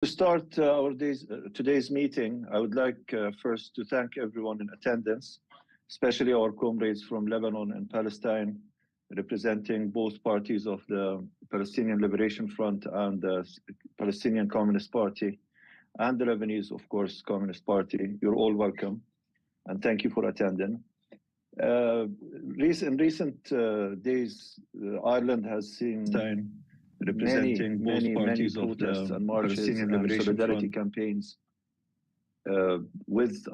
To start today's meeting, I would like first to thank everyone in attendance, especially our comrades from Lebanon and Palestine, representing both parties of the Palestinian Liberation Front and the Palestinian Communist Party, and the Lebanese, of course, Communist Party. You're all welcome, and thank you for attending. In recent days, Ireland has seen representing many protests and marches and solidarity campaigns with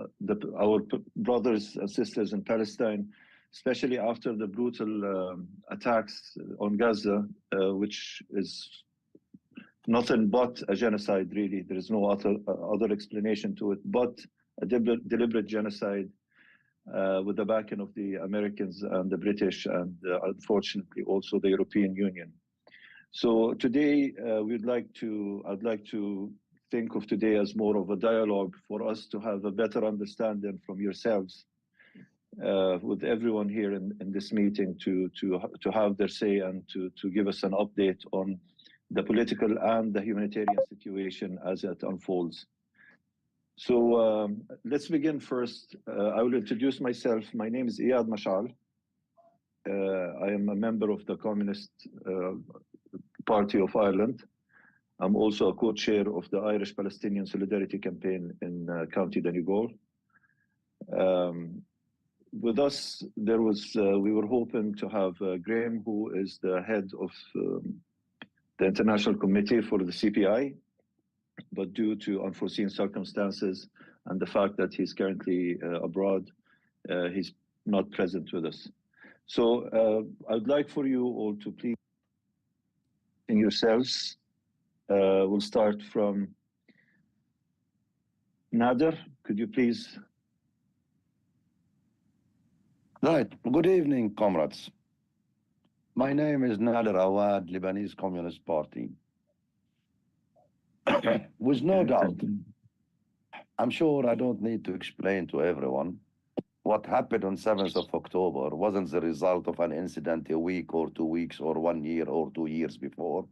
our brothers and sisters in Palestine, especially after the brutal attacks on Gaza, which is nothing but a genocide, really. There is no other explanation to it, but a deliberate genocide with the backing of the Americans and the British and unfortunately also the European Union. So today, I'd like to think of today as more of a dialogue for us to have a better understanding from yourselves, with everyone here in this meeting to have their say and to give us an update on the political and the humanitarian situation as it unfolds. So let's begin first. I will introduce myself. My name is Iyad Mashal. I am a member of the Communist Party of Ireland. I'm also a co-chair of the Irish Palestinian Solidarity Campaign in County Donegal. With us, we were hoping to have Graham, who is the head of the International Committee for the CPI, but due to unforeseen circumstances and the fact that he's currently abroad, he's not present with us. So I'd like for you all to please in yourselves. We'll start from Nader. Could you please? Right. Good evening, comrades. My name is Nader Awad, Lebanese Communist Party. With no doubt, I'm sure I don't need to explain to everyone what happened on 7th of October wasn't the result of an incident a week or 2 weeks or 1 year or 2 years before.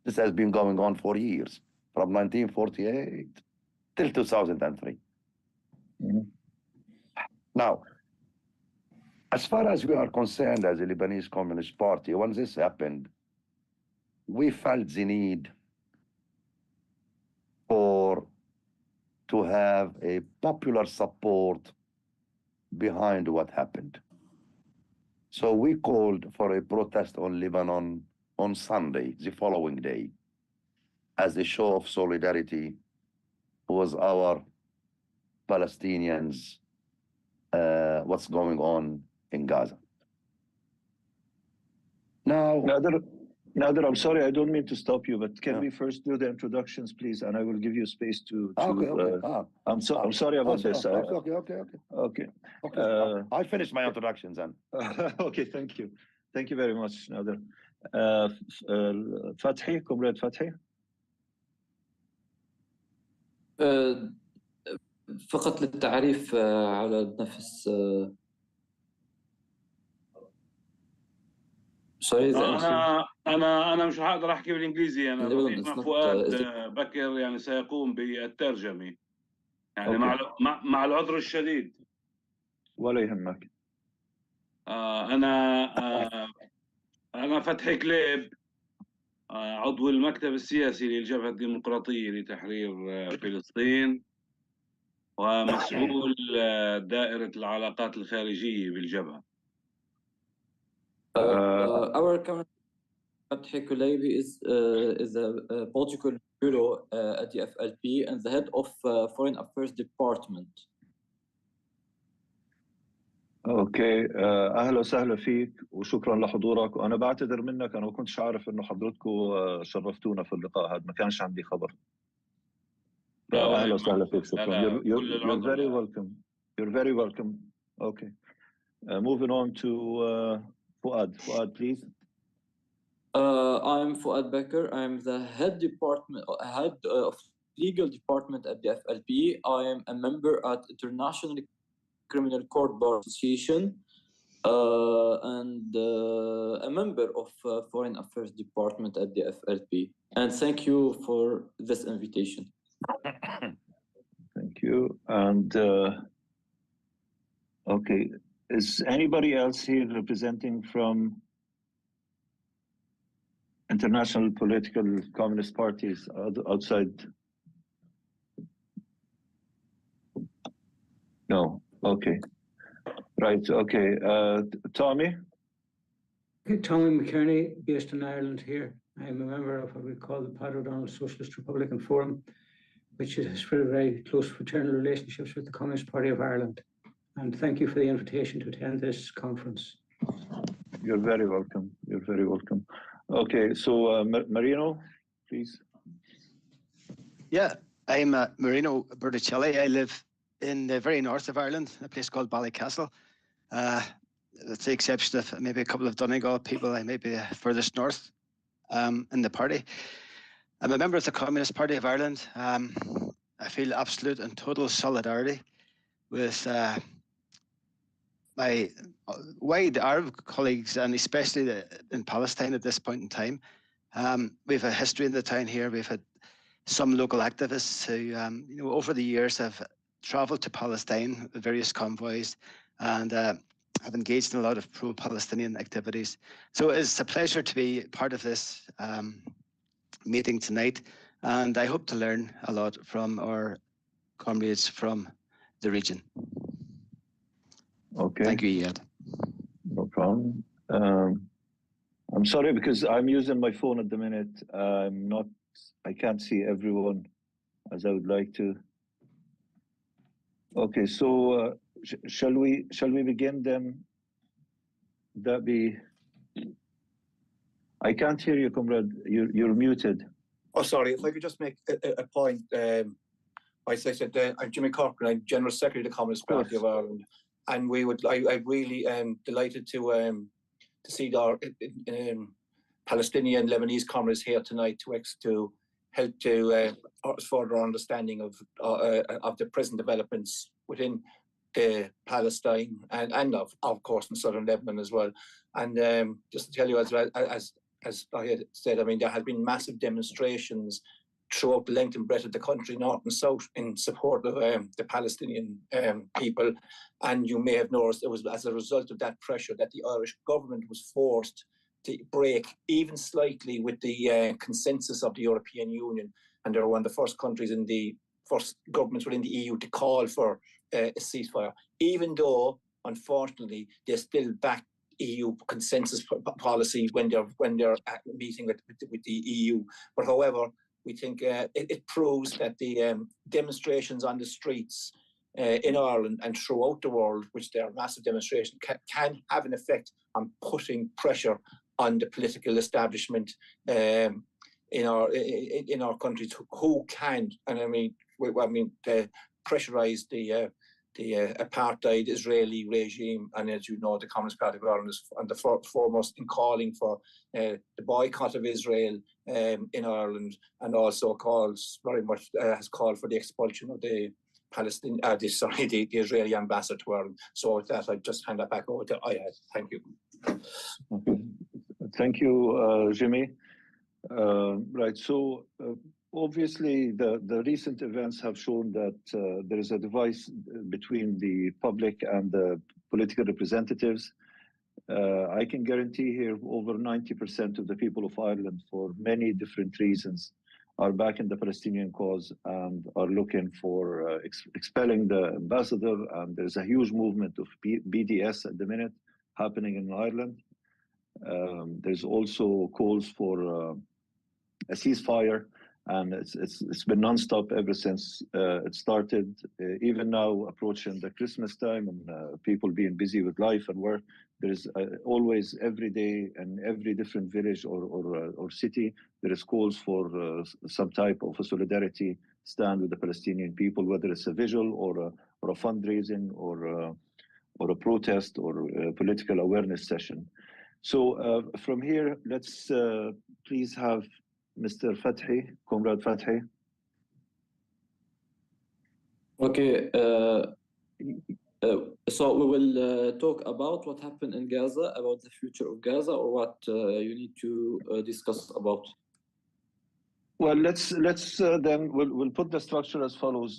This has been going on for years, from 1948 till 2003. Mm-hmm. Now, as far as we are concerned as a Lebanese Communist Party, when this happened, we felt the need to have a popular support behind what happened. So we called for a protest on Lebanon on Sunday, the following day, as a show of solidarity with our Palestinians, what's going on in Gaza. Now, Nader, I'm sorry, I don't mean to stop you, but can we first do the introductions, please? And I will give you space to okay. I'm sorry about this. Okay. I finished my introductions then. Okay, thank you. Thank you very much, Nader. Fathi, Comrade Fathi. فقط للتعريف على نفس انا مش هقدر احكي بالانجليزي. انا فؤاد بكر يعني سيقوم بالترجمه يعني مع العذر الشديد. ولا يهمك. انا فتحي كليب، عضو المكتب السياسي للجبهه الديمقراطيه لتحرير فلسطين، ومسؤول دائره العلاقات الخارجيه بالجبهه. Our current Fatih Kulaybi is a political bureau at the DFLP and the head of Foreign Affairs Department. اوكي، اهلا وسهلا فيك وشكرا لحضورك. وانا بعتذر منك، انا ما كنتش عارف انه حضرتكم شرفتونا في اللقاء هذا، ما كانش عندي خبر. اهلا وسهلا فيك، شكرا. You're very welcome. You're very welcome. Okay. Moving on to Fuad. Fuad, please. I'm Fuad Becker. I'm the head of legal department at the DFLP. I am a member at International Criminal Court Bar Association. and a member of Foreign Affairs Department at the DFLP. And thank you for this invitation. Thank you. And okay, is anybody else here representing from international political communist parties outside? No. Okay. Right. Okay. Tommy? Tommy McKerney, based in Ireland here. I'm a member of what we call the Pat O'Donnell Socialist Republican Forum, which has very, very close fraternal relationships with the Communist Party of Ireland. And thank you for the invitation to attend this conference. You're very welcome. You're very welcome. Okay, so Marino, please. Yeah, I'm Marino Berticelli. I live in the very north of Ireland, a place called Ballycastle. With the exception of maybe a couple of Donegal people, I may be the furthest north in the party. I'm a member of the Communist Party of Ireland. I feel absolute and total solidarity with my wide Arab colleagues, and especially in Palestine at this point in time. We have a history in the town here. We've had some local activists who, over the years have traveled to Palestine with various convoys and have engaged in a lot of pro-Palestinian activities. So it's a pleasure to be part of this meeting tonight, and I hope to learn a lot from our comrades from the region. Okay. Thank you, Iyad. No problem. I'm sorry because I'm using my phone at the minute. I can't see everyone as I would like to. Okay, so shall we begin then? I can't hear you, comrade. You're muted. Oh, sorry. If I could just make a point. As I said, I'm Jimmy Corcoran. I'm General Secretary of the Communist Party of Ireland, and I'm really delighted to see our Palestinian Lebanese comrades here tonight to help to further understanding of the present developments within the Palestine and of course in southern Lebanon as well. And just to tell you, as I had said, I mean, there have been massive demonstrations throughout the length and breadth of the country, north and south, in support of the Palestinian people. And you may have noticed it was as a result of that pressure that the Irish government was forced to break even slightly with the consensus of the European Union. And they were one of the first countries in the first governments within the EU to call for a ceasefire, even though, unfortunately, they still back EU consensus policy when they're meeting with the EU. But however, we think it proves that the demonstrations on the streets in Ireland and throughout the world, which they are massive demonstrations, can have an effect on putting pressure on the political establishment in our countries, who can, and I mean pressurize the apartheid Israeli regime. And as you know, the Communist Party of Ireland is on the foremost in calling for the boycott of Israel in Ireland, and also has called for the expulsion of the the Israeli ambassador to Ireland. So with that, I just hand that back over to Iyad. Thank you. Okay. Thank you, Jimmy. Right. So obviously, the recent events have shown that there is a divide between the public and the political representatives. I can guarantee here over 90% of the people of Ireland, for many different reasons, are back in the Palestinian cause and are looking for expelling the ambassador. And there's a huge movement of BDS at the minute happening in Ireland. There's also calls for a ceasefire, and it's been nonstop ever since it started. Even now, approaching the Christmas time and people being busy with life and work, there's always, every day, in every different village or city, there is calls for some type of a solidarity stand with the Palestinian people, whether it's a visual or a fundraising or a protest or a political awareness session. So from here, let's please have Mr. Fathi, Comrade Fathi. Okay. So we will talk about what happened in Gaza, about the future of Gaza, or what you need to discuss about. Well, let's then we'll put the structure as follows.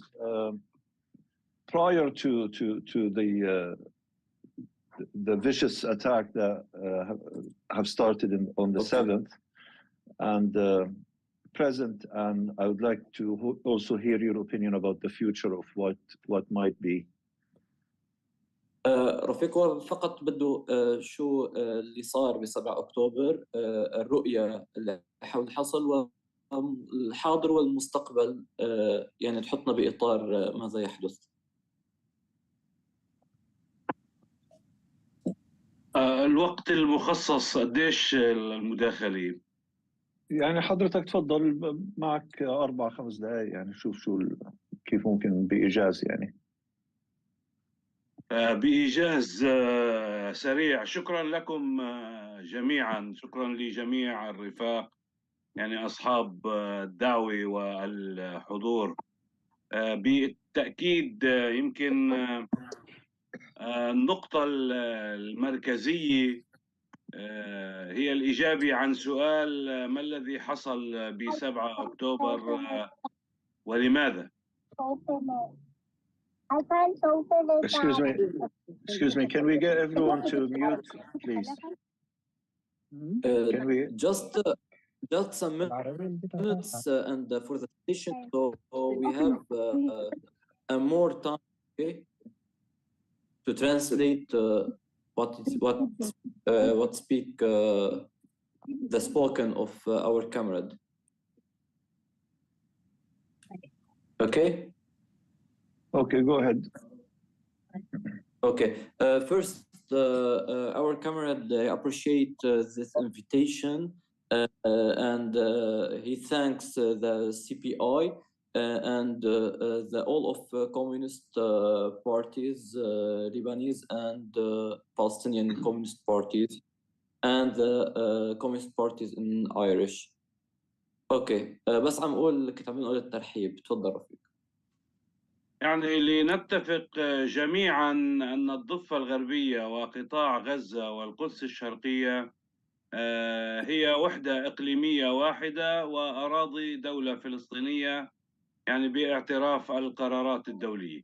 Prior to the vicious attack that have started on the 7th and present, and I would like to also hear your opinion about the future of what might be. رفيق هو فقط بده شو اللي صار ب 7 أكتوبر، الرؤية اللي حول حصل والحاضر والمستقبل، يعني تحطنا بإطار ماذا يحدث. الوقت المخصص قديش المداخلة؟ يعني حضرتك تفضل، معك 4-5 دقائق، يعني شوف كيف ممكن بإيجاز يعني. بإيجاز سريع. شكرا لكم جميعا، شكرا لجميع الرفاق، يعني أصحاب الدعوة والحضور. بالتأكيد يمكن النقطة المركزية هي الإجابة عن سؤال ما الذي حصل ب7 أكتوبر ولماذا؟ Excuse me, can we get everyone to mute, please? Can we just some minutes and for the session, so we have more time, okay, to translate what speak the spoken of our comrade. Okay. Okay, go ahead. Okay. First, our comrade appreciate this invitation, and he thanks the CPI and all of communist parties, Lebanese and Palestinian communist parties, and the communist parties in Irish. Okay. بس كنت عم نقول الترحيب. تفضل رفيق. يعني لنتفق جميعا أن الضفة الغربية وقطاع غزة والقدس الشرقية هي وحدة إقليمية واحدة وأراضي دولة فلسطينية، يعني باعتراف القرارات الدولية.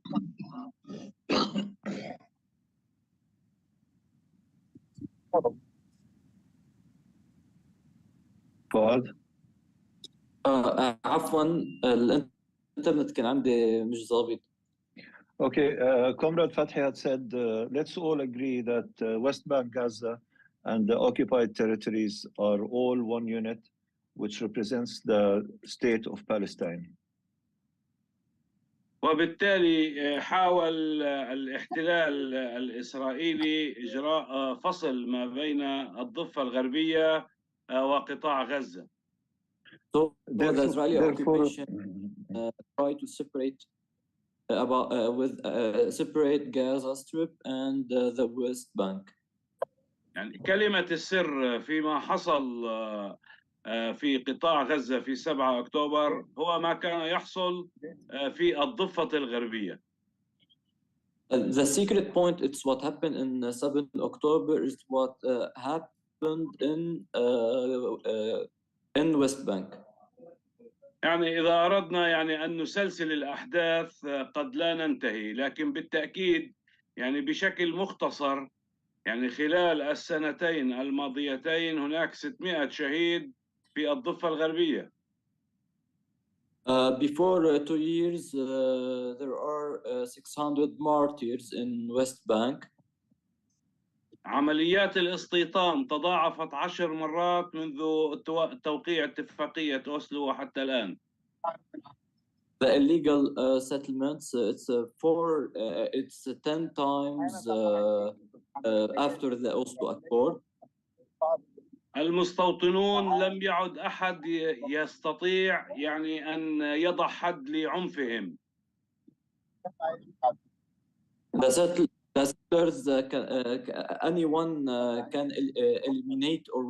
فؤاد. عفوا الانترنت كان عندي مش ظابط. Okay, Comrade Fathi had said, let's all agree that West Bank, Gaza, and the occupied territories are all one unit, which represents the state of Palestine. وبالتالي حاول الاحتلال الإسرائيلي إجراء فصل ما بين الضفة الغربية وقطاع غزة. So the Israeli occupation try to separate separate Gaza Strip and the West Bank. يعني كلمة السر فيما حصل في قطاع غزة في 7 أكتوبر هو ما كان يحصل في الضفة الغربية. The secret point, it's what happened in 7 October is what happened in West Bank. يعني إذا أردنا يعني أن نسلسل الأحداث قد لا ننتهي، لكن بالتأكيد يعني بشكل مختصر يعني خلال السنتين الماضيتين هناك 600 شهيد في الضفة الغربية. Before 2 years, there are 600 martyrs in West Bank. عمليات الاستيطان تضاعفت 10 مرات منذ توقيع اتفاقية أوسلو وحتى الآن. The illegal settlements, it's 10 times after the Oslo Accord. المستوطنون لم يعد أحد يستطيع يعني أن يضع حد لعنفهم. The settlers, anyone can eliminate or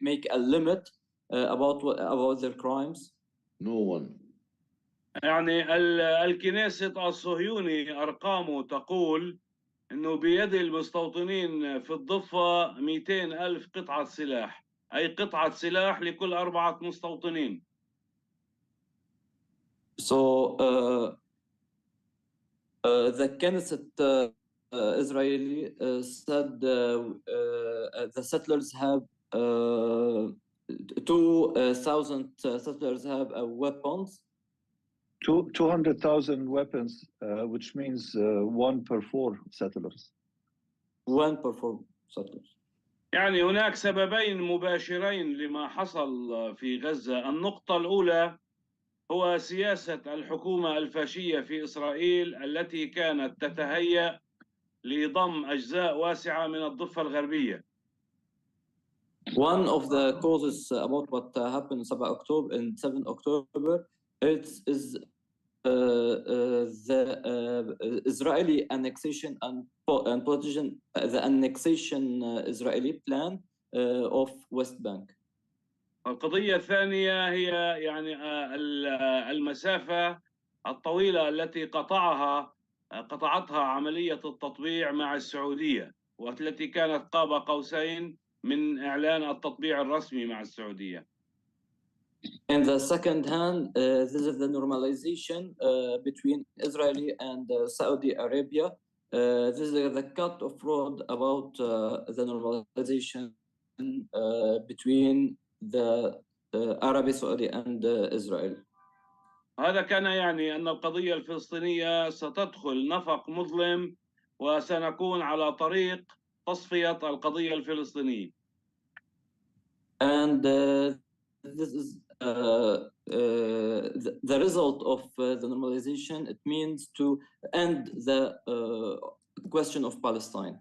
make a limit about their crimes. No one. يعني الكنيسة الصهيوني أرقامه تقول أنه بيد المستوطنين في الضفة 200,000 قطعة سلاح، أي قطعة سلاح لكل 4 مستوطنين. So the Knesset Israeli said the settlers have 2,000 settlers have weapons. 200,000 weapons, which means 1 per 4 settlers. 1 per 4 settlers. يعني هناك سببين مباشرين لما حصل في غزة. النقطة الأولى هو سياسة الحكومة الفاشية في إسرائيل التي كانت تتهيأ لضم أجزاء واسعة من الضفة الغربية. One of the causes about what happened in 7 October is the Israeli annexation and politician, the annexation Israeli plan of West Bank. القضية الثانية هي يعني المسافة الطويلة التي قطعتها عملية التطبيع مع السعودية، والتي كانت قاب قوسين من إعلان التطبيع الرسمي مع السعودية. In the second hand, this is the normalization between Israeli and Saudi Arabia. This is the cut of road about the normalization between the Arab Saudi and Israel. هذا كان يعني أن القضية الفلسطينية ستدخل نفق مظلم وسنكون على طريق تصفية القضية الفلسطينية. And this is the result of the normalization. It means to end the question of Palestine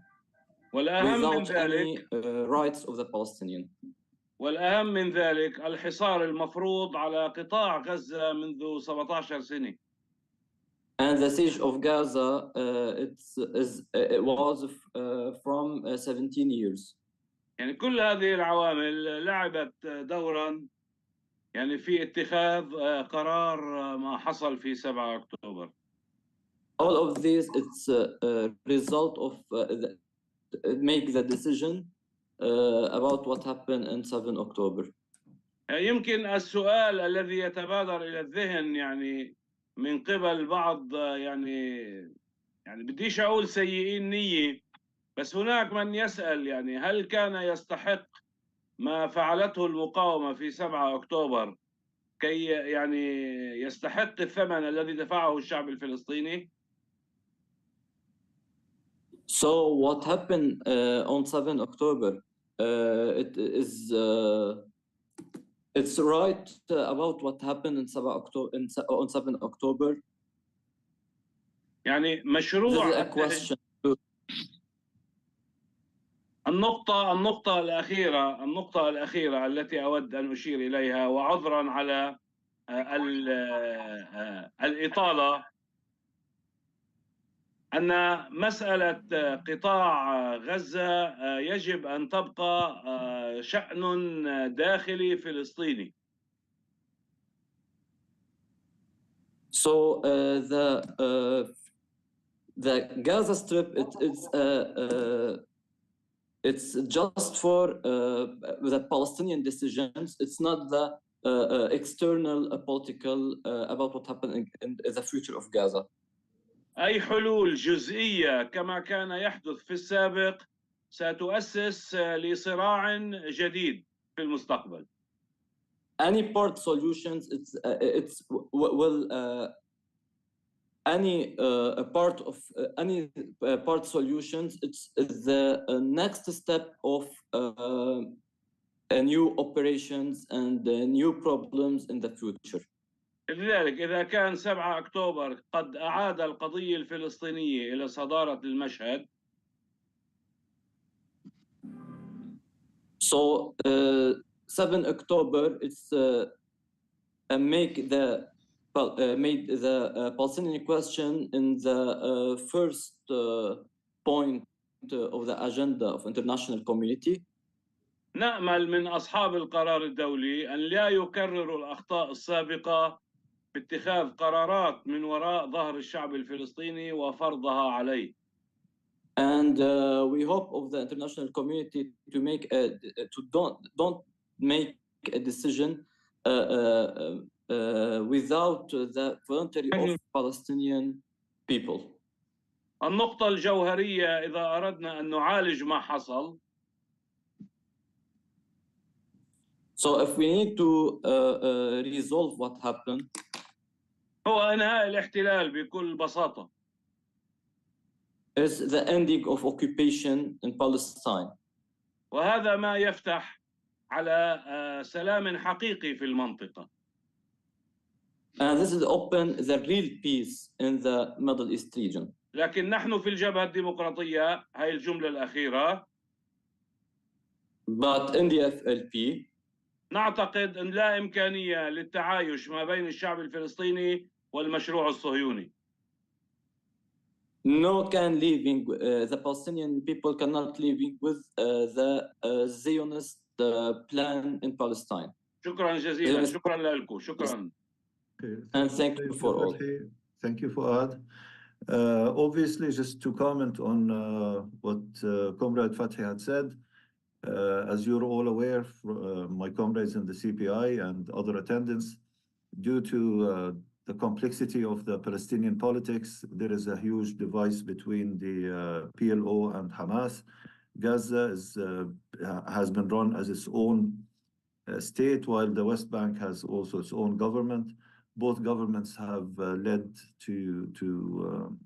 without any rights of the Palestinian. والأهم من ذلك الحصار المفروض على قطاع غزة منذ 17 سنة. And the siege of Gaza it was from 17 years. يعني كل هذه العوامل لعبت دورا يعني في اتخاذ قرار ما حصل في 7 أكتوبر. All of this, it's a result of make the decision about what happened in 7 October. يمكن السؤال الذي يتبادر إلى الذهن يعني من قبل بعض يعني بديش أقول سيئين نية، بس هناك من يسأل يعني هل كان يستحق ما فعلته المقاومة في 7 أكتوبر كي يعني يستحق الثمن الذي دفعه الشعب الفلسطيني؟ So what happened on 7 October? It's right about what happened in 7 October on 7 October. يعني مشروع النقطة الأخيرة التي أود أن أشير إليها، وعذرا على الإطالة، أن مسألة قطاع غزة يجب أن تبقى شأن داخلي فلسطيني. So the Gaza Strip it's just for the Palestinian decisions. It's not the external political about what happened in the future of Gaza. أي حلول جزئية كما كان يحدث في السابق ستؤسس لصراع جديد في المستقبل. Any part solutions, any part solutions, it's the next step of new operations and new problems in the future. لذلك إذا كان 7 أكتوبر قد أعاد القضية الفلسطينية إلى صدارة المشهد. So 7 October it's made the Palestinian question in the first point of the agenda of international community. نأمل من أصحاب القرار الدولي أن لا يكرروا الأخطاء السابقة باتخاذ قرارات من وراء ظهر الشعب الفلسطيني وفرضها عليه. And we hope of the international community to make don't make a decision without the voluntary of Palestinian people. النقطة الجوهرية إذا أردنا أن نعالج ما حصل. So if we need to resolve what happened, هو إنهاء الاحتلال بكل بساطة. is the ending of occupation in Palestine. وهذا ما يفتح على سلام حقيقي في المنطقة. And this is open the real peace in the Middle East region. لكن نحن في الجبهة الديمقراطية، هاي الجملة الأخيرة. But in DFLP, نعتقد أن لا إمكانية للتعايش ما بين الشعب الفلسطيني والمشروع الصهيوني. no can living the Palestinian people cannot living with the Zionist plan in Palestine. شكرا جزيلا. شكرا لكم. شكرا. And thank you for all. Thank you, Fuad. Obviously, just to comment on what Comrade Fathi had said, as you're all aware, my comrades in the CPI and other attendants, due to the complexity of the Palestinian politics, there is a huge divide between the PLO and Hamas. Gaza has been run as its own state, while the West Bank has also its own government. Both governments have led to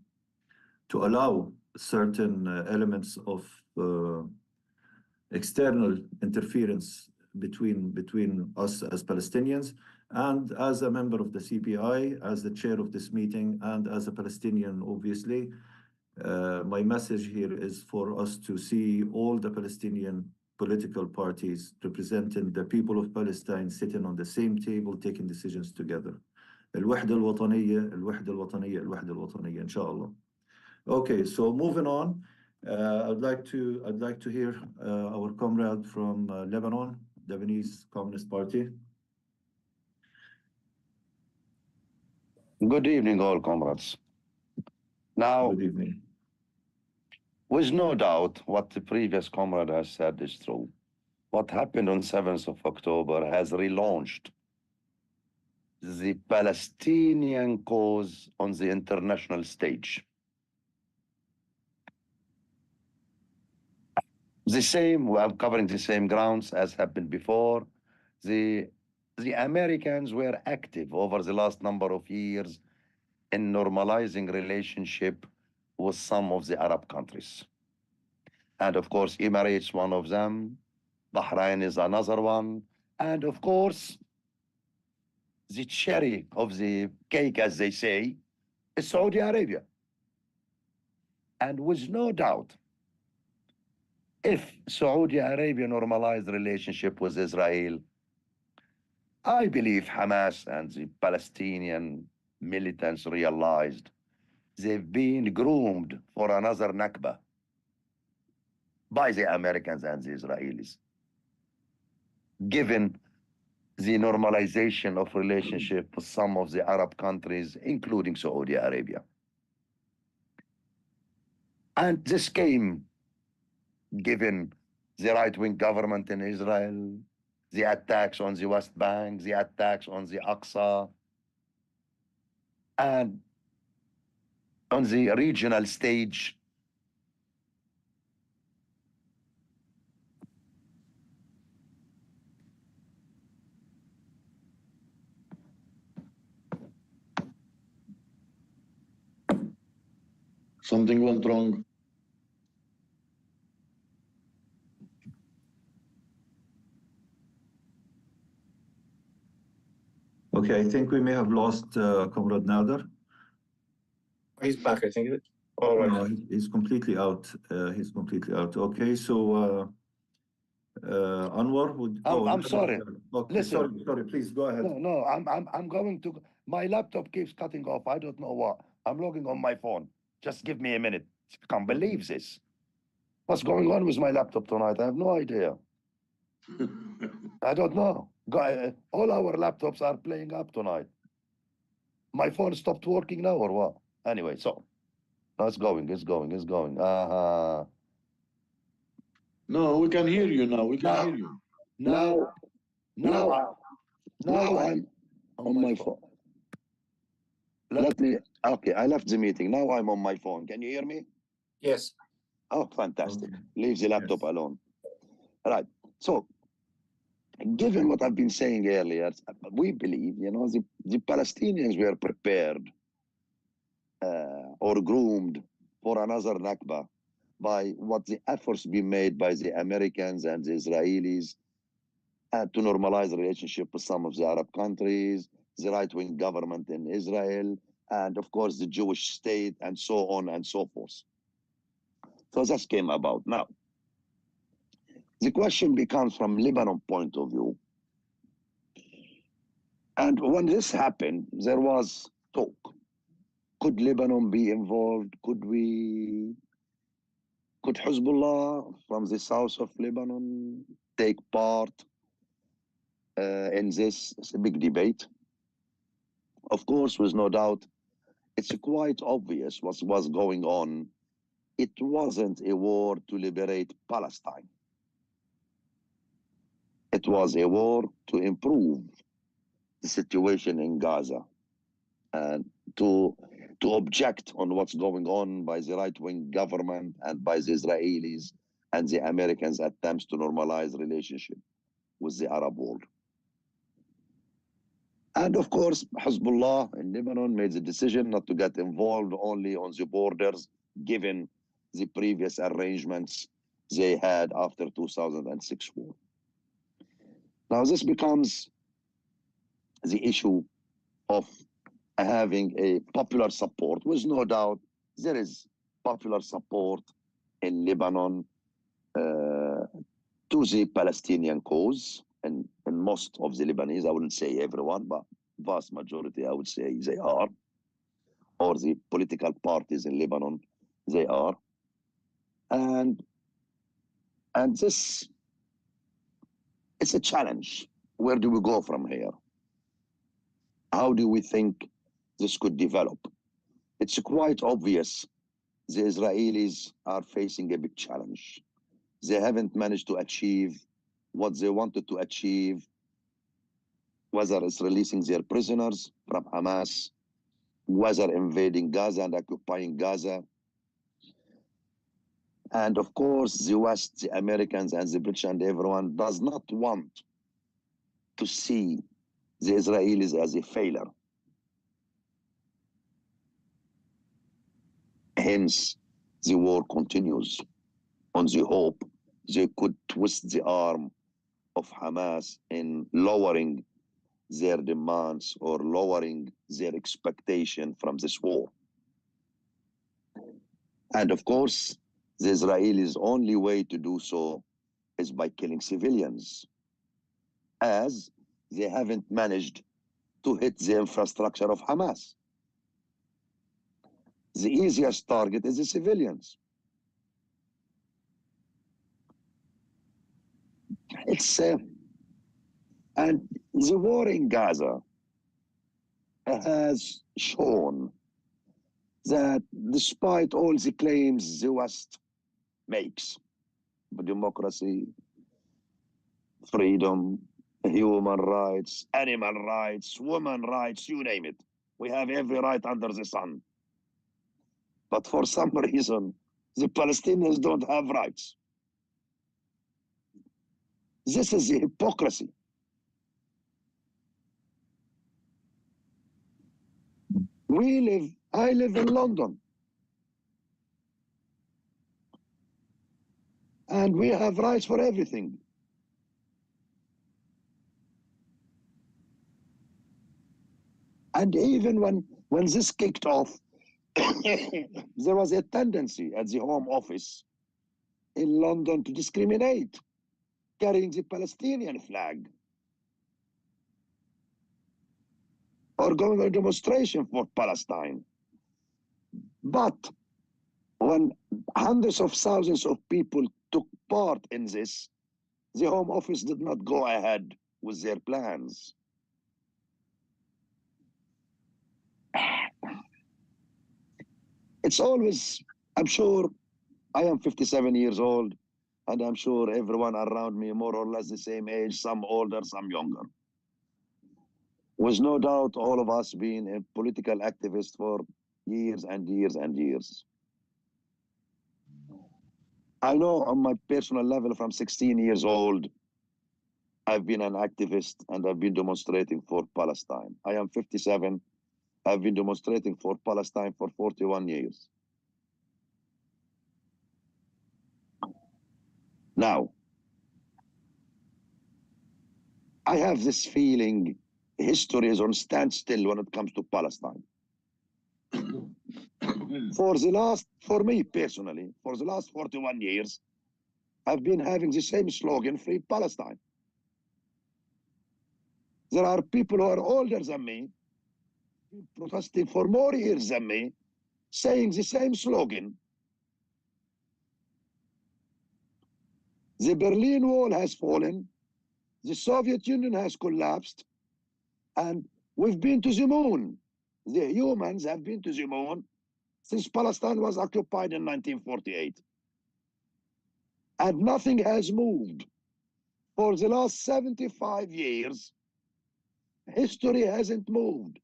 allow certain elements of external interference between us as Palestinians. And as a member of the CPI, as the chair of this meeting, and as a Palestinian, obviously, my message here is for us to see all the Palestinian political parties representing the people of Palestine sitting on the same table, taking decisions together. الوحدة الوطنية الوحدة الوطنية الوحدة الوطنية إن شاء الله. Okay, so moving on, I'd like to hear our comrade from Lebanon, Lebanese Communist Party. Good evening, all comrades. Now, Good evening. with no doubt, what the previous comrade has said is true. What happened on 7th of October has relaunched the Palestinian cause on the international stage. The same, I'm covering the same grounds as happened before. The Americans were active over the last number of years in normalizing relationship with some of the Arab countries. And of course, Emirates, one of them, Bahrain is another one, and of course, the cherry of the cake, as they say, is Saudi Arabia. And with no doubt, if Saudi Arabia normalized relationship with Israel, I believe Hamas and the Palestinian militants realized they've been groomed for another Nakba by the Americans and the Israelis, given the normalization of relationship with some of the Arab countries, including Saudi Arabia. And this came given the right-wing government in Israel, the attacks on the West Bank, the attacks on the Aqsa, and on the regional stage, something went wrong. Okay, I think we may have lost Comrade Nader. He's back, I think. All right. No, he's completely out. He's completely out. Okay, so Anwar would. I'm sorry. Okay, Listen. sorry. Please go ahead. No, I'm going to. My laptop keeps cutting off. I don't know what. I'm logging on my phone. Just give me a minute. I can't believe this. What's going on with my laptop tonight? I have no idea. I don't know. All our laptops are playing up tonight. My phone stopped working now or what? Anyway, so no, it's going. No, we can hear you now. We can Now- hear you. Now I'm on my phone. Let me. Okay, I left the meeting. Now I'm on my phone. Can you hear me? Yes. Oh, fantastic. Okay. Leave the laptop Yes. alone. Right. So, given what I've been saying earlier, we believe, the Palestinians were prepared or groomed for another Nakba by what the efforts being made by the Americans and the Israelis to normalize the relationship with some of the Arab countries, the right-wing government in Israel, and of course the Jewish state, and so on and so forth. So this came about. Now, the question becomes from Lebanon point of view. And when this happened, there was talk. Could Lebanon be involved? Could Hezbollah from the south of Lebanon take part in this? It's a big debate. Of course, with no doubt, it's quite obvious what was going on. It wasn't a war to liberate Palestine. It was a war to improve the situation in Gaza and to object on what's going on by the right-wing government and by the Israelis and the Americans' attempts to normalize relationship with the Arab world. And of course, Hezbollah in Lebanon made the decision not to get involved only on the borders, given the previous arrangements they had after 2006 war. Now this becomes the issue of having a popular support. With no doubt, there is popular support in Lebanon to the Palestinian cause, and most of the Lebanese, I wouldn't say everyone, but vast majority, I would say they are, or the political parties in Lebanon, they are. And this, it's a challenge. Where do we go from here? How do we think this could develop? It's quite obvious the Israelis are facing a big challenge. They haven't managed to achieve what they wanted to achieve, whether it's releasing their prisoners from Hamas, whether invading Gaza and occupying Gaza. And of course, the West, the Americans and the British and everyone does not want to see the Israelis as a failure. Hence, the war continues on the hope they could twist the arm of Hamas in lowering their demands or lowering their expectation from this war. And of course, the Israelis' only way to do so is by killing civilians, as they haven't managed to hit the infrastructure of Hamas. The easiest target is the civilians. And the war in Gaza has shown that despite all the claims the West makes, democracy, freedom, human rights, animal rights, women rights, you name it, we have every right under the sun. But for some reason, the Palestinians don't have rights. This is the hypocrisy. I live in London. And we have rights for everything. And even when this kicked off, there was a tendency at the Home Office in London to discriminate, carrying the Palestinian flag, or going on a demonstration for Palestine. But when hundreds of thousands of people took part in this, the Home Office did not go ahead with their plans. It's always, I'm sure, I am 57 years old, and I'm sure everyone around me more or less the same age, some older, some younger. With no doubt, all of us being a political activist for years and years and years. I know on my personal level, from 16 years old, I've been an activist and I've been demonstrating for Palestine. I am 57. I've been demonstrating for Palestine for 41 years. Now, I have this feeling history is on standstill when it comes to Palestine. For me personally, for the last 41 years, I've been having the same slogan, Free Palestine. There are people who are older than me, protesting for more years than me, saying the same slogan. The Berlin Wall has fallen, the Soviet Union has collapsed, and we've been to the moon. The humans have been to the moon since Palestine was occupied in 1948. And nothing has moved. For the last 75 years, history hasn't moved.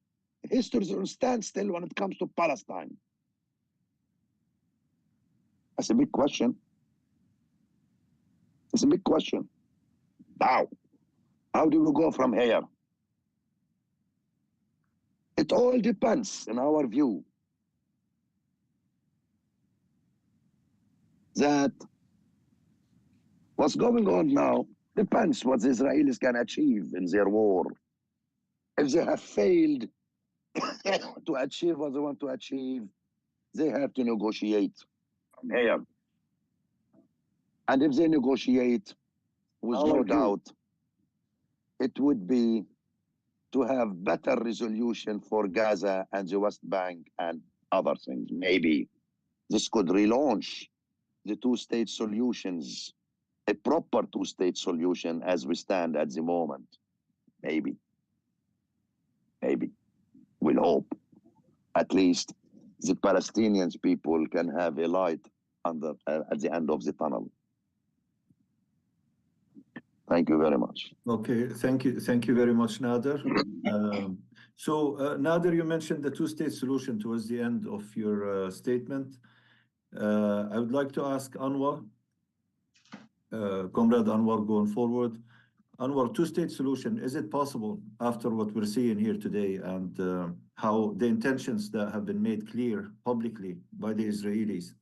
History is on standstill when it comes to Palestine. That's a big question. It's a big question. Now, how do we go from here? It all depends, in our view, that what's going on now depends what the Israelis can achieve in their war. If they have failed to achieve what they want to achieve, they have to negotiate from here. And if they negotiate, with no doubt, it would be to have better resolution for Gaza and the West Bank and other things. Maybe this could relaunch the two-state solutions, a proper two-state solution as we stand at the moment. Maybe. Maybe. We'll hope. At least the Palestinian people can have a light at the end of the tunnel. Thank you very much. Okay, thank you very much, Nader. Nader, you mentioned the two-state solution towards the end of your statement. I would like to ask Anwar, Comrade Anwar, going forward. Anwar, two-state solution, is it possible after what we're seeing here today and how the intentions that have been made clear publicly by the Israelis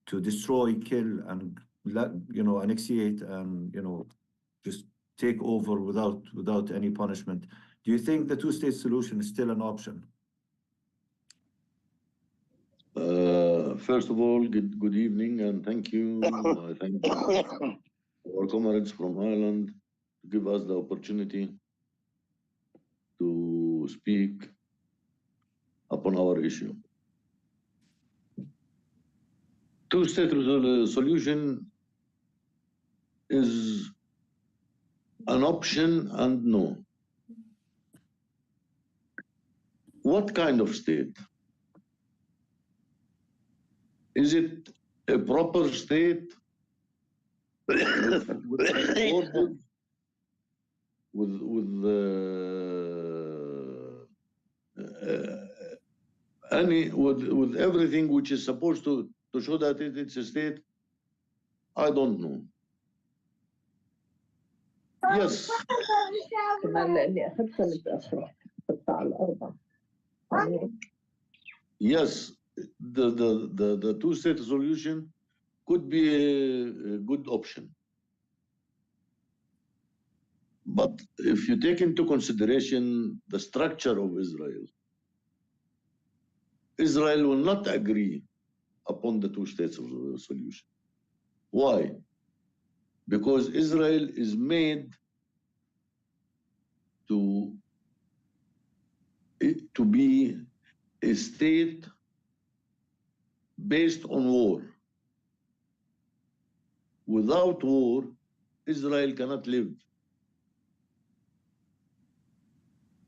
to destroy, kill, and annexate and just take over without any punishment? Do you think the two-state solution is still an option? First of all, good evening and thank you. Thank our comrades from Ireland to give us the opportunity to speak upon our issue. Two-state solution is an option and no. What kind of state? Is it a proper state with everything which is supposed to show that it's a state? I don't know. Yes. Yes, the two-state solution could be a good option. But if you take into consideration the structure of Israel, Israel will not agree upon the two-state solution. Why? Because Israel is made to be a state based on war. Without war, Israel cannot live.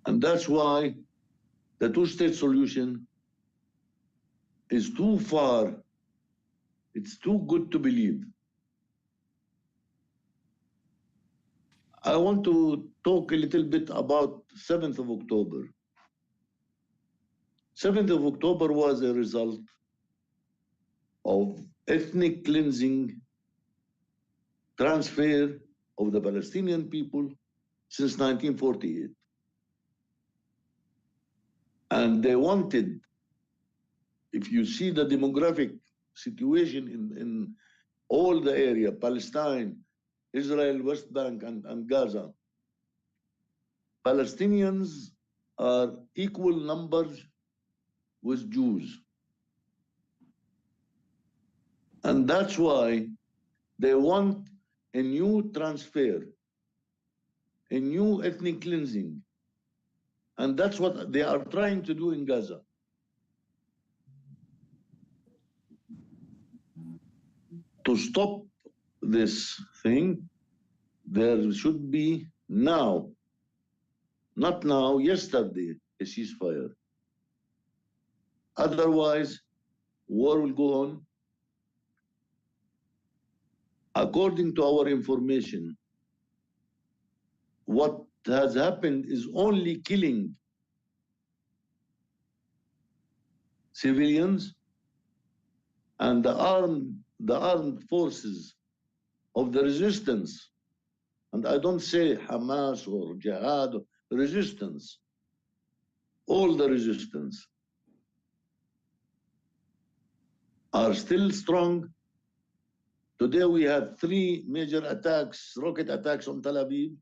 And that's why the two-state solution is too far. It's too good to believe. I want to talk a little bit about 7th of October. 7th of October was a result of ethnic cleansing, transfer of the Palestinian people since 1948. And they wanted, if you see the demographic situation in all the area, Palestine, Israel, West Bank, and Gaza, Palestinians are equal numbers with Jews. And that's why they want a new transfer, a new ethnic cleansing. And that's what they are trying to do in Gaza. To stop this thing, there should be now, not now, yesterday, a ceasefire. Otherwise, war will go on. According to our information, what has happened is only killing civilians, and the armed forces of the resistance, and I don't say Hamas or Jihad, resistance, all the resistance are still strong. Today we had 3 major attacks, rocket attacks on Tel Aviv.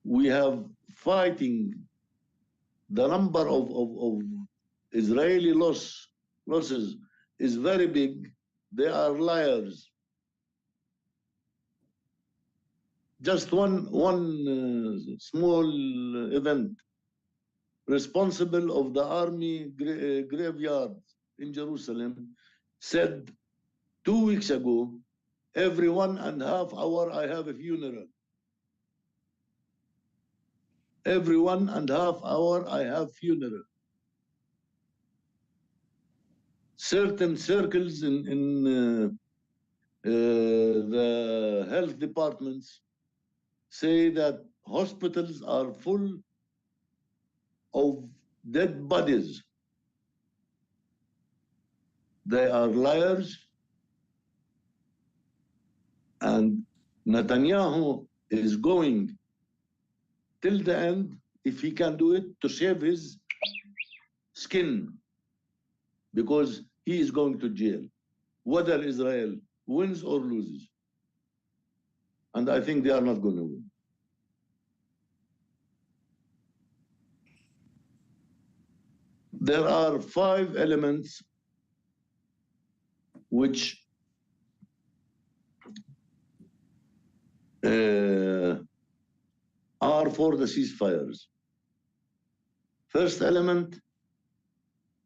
We have fighting. The number of Israeli losses is very big. They are liars. Just one small event responsible of the army graveyard in Jerusalem said 2 weeks ago, every 1.5 hours I have a funeral. Every 1.5 hours I have funeral. Certain circles in the health departments say that hospitals are full of dead bodies. They are liars, and Netanyahu is going till the end, if he can do it, to save his skin, because he is going to jail, whether Israel wins or loses. And I think they are not going to win. There are 5 elements which are for the ceasefires. First element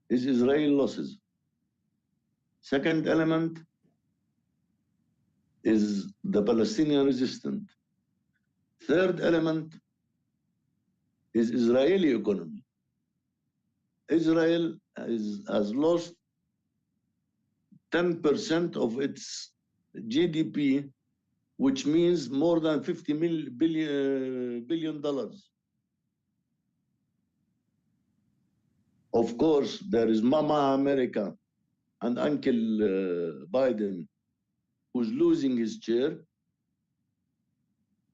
is Israel losses. Second element is the Palestinian resistance. Third element is Israeli economy. Israel has lost 10% of its GDP, which means more than $50 billion. Of course, there is Mama America and Uncle Biden, who's losing his chair.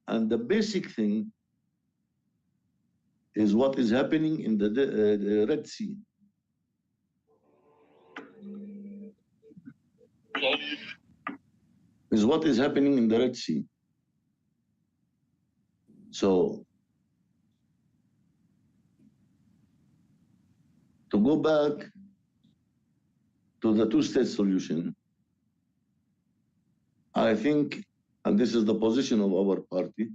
And the basic thing is what is happening in the Red Sea. Is what is happening in the Red Sea. So, to go back to the 2-state solution, I think, and this is the position of our party,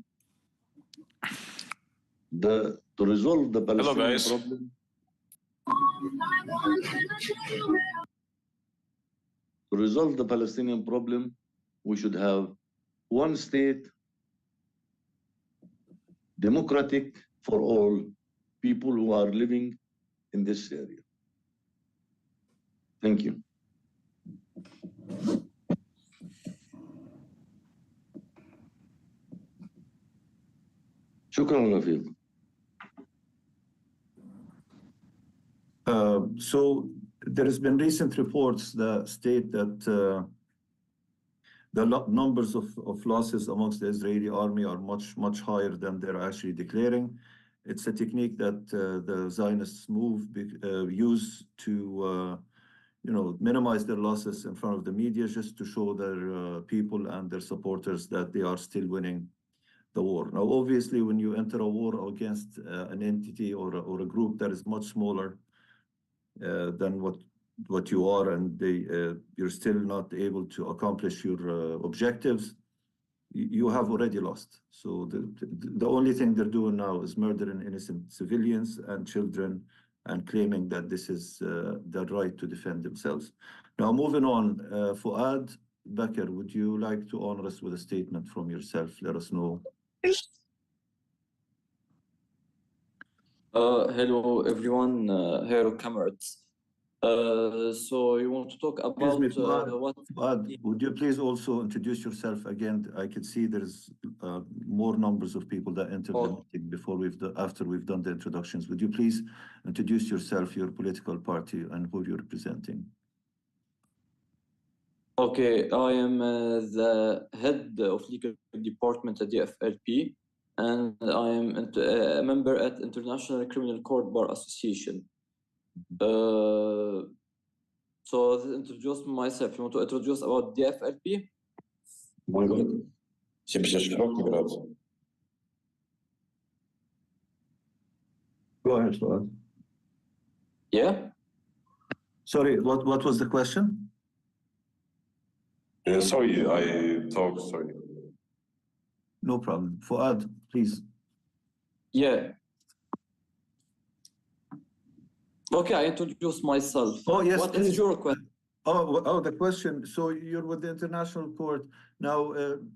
to resolve the Palestinian problem, to resolve the Palestinian problem, we should have 1 state, democratic for all people who are living in this area. Thank you. شكرا لك. So there has been recent reports that state that the numbers of losses amongst the Israeli army are much higher than they're actually declaring. It's a technique that the Zionists use to minimize their losses in front of the media, just to show their people and their supporters that they are still winning the war. Now, obviously, when you enter a war against an entity or a group that is much smaller than what you are, and you're still not able to accomplish your objectives, you have already lost. So the only thing they're doing now is murdering innocent civilians and children and claiming that this is their right to defend themselves. Now, moving on, Fuad Bakr, would you like to honor us with a statement from yourself? Let us know. Hello, everyone. Hello, comrades. So you want to talk about what? Fuad, would you please also introduce yourself again? I could see there's more numbers of people that entered the meeting after we've done the introductions. Would you please introduce yourself, your political party, and who you're representing? Okay, I am the head of legal department at DFLP, and I am a member at International Criminal Court Bar Association. So to introduce myself, you want to introduce about DFLP? Go ahead, Fuad. Yeah? Sorry, what was the question? Sorry, I talk, sorry. No problem. Fuad, please. Yeah. Okay, I introduce myself. Oh, yes. What is your question? Oh, the question. So you're with the International Court. Now,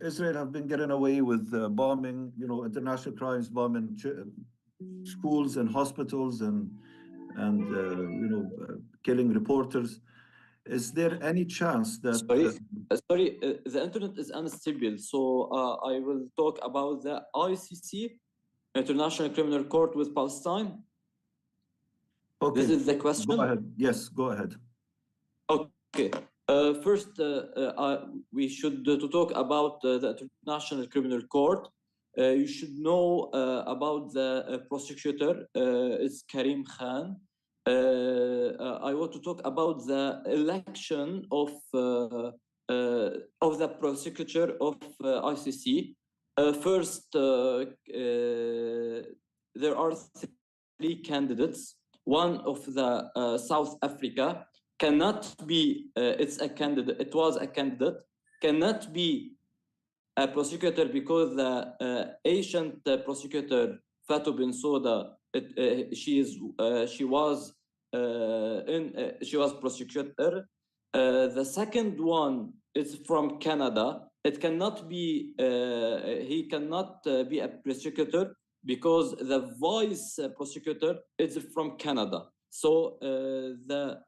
Israel have been getting away with bombing, international crimes, bombing schools and hospitals and killing reporters. Is there any chance that... Sorry, the internet is unstable. So I will talk about the ICC, International Criminal Court with Palestine. Okay. This is the question? Go ahead. Yes, go ahead. Okay. First, we should to talk about the International Criminal Court. You should know about the prosecutor. It's Karim Khan. I want to talk about the election of the prosecutor of ICC. First, there are 3 candidates. One of the South Africa cannot be. It was a candidate. Cannot be a prosecutor because the ancient prosecutor Fatou Bensouda. She was prosecutor. The second one is from Canada. It cannot be. He cannot be a prosecutor because the vice prosecutor is from Canada. So the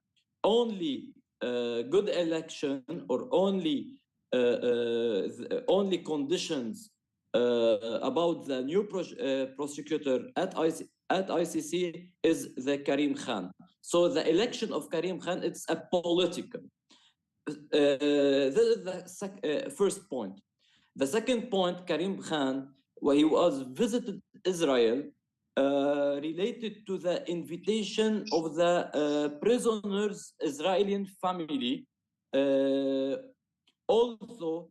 only good election or only conditions about the new prosecutor at ICC is the Karim Khan. So the election of Karim Khan, it's a political. This is the first point. The second point, Karim Khan, when he was visited Israel, related to the invitation of the prisoners' Israeli family, also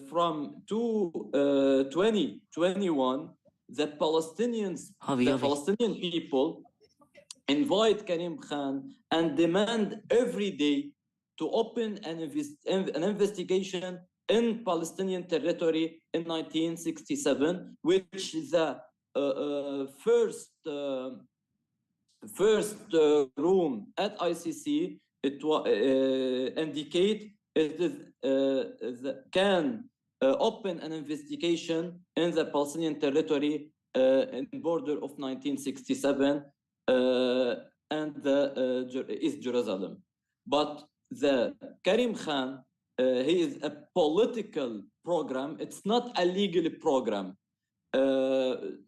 from 2021, the Palestinian people invite Karim Khan and demand every day to open an investigation in Palestinian territory in 1967, which is the first room at ICC. It indicate it is can open an investigation in the Palestinian territory in the border of 1967 and East Jerusalem. But the Karim Khan, he is a political program. It's not a legal program.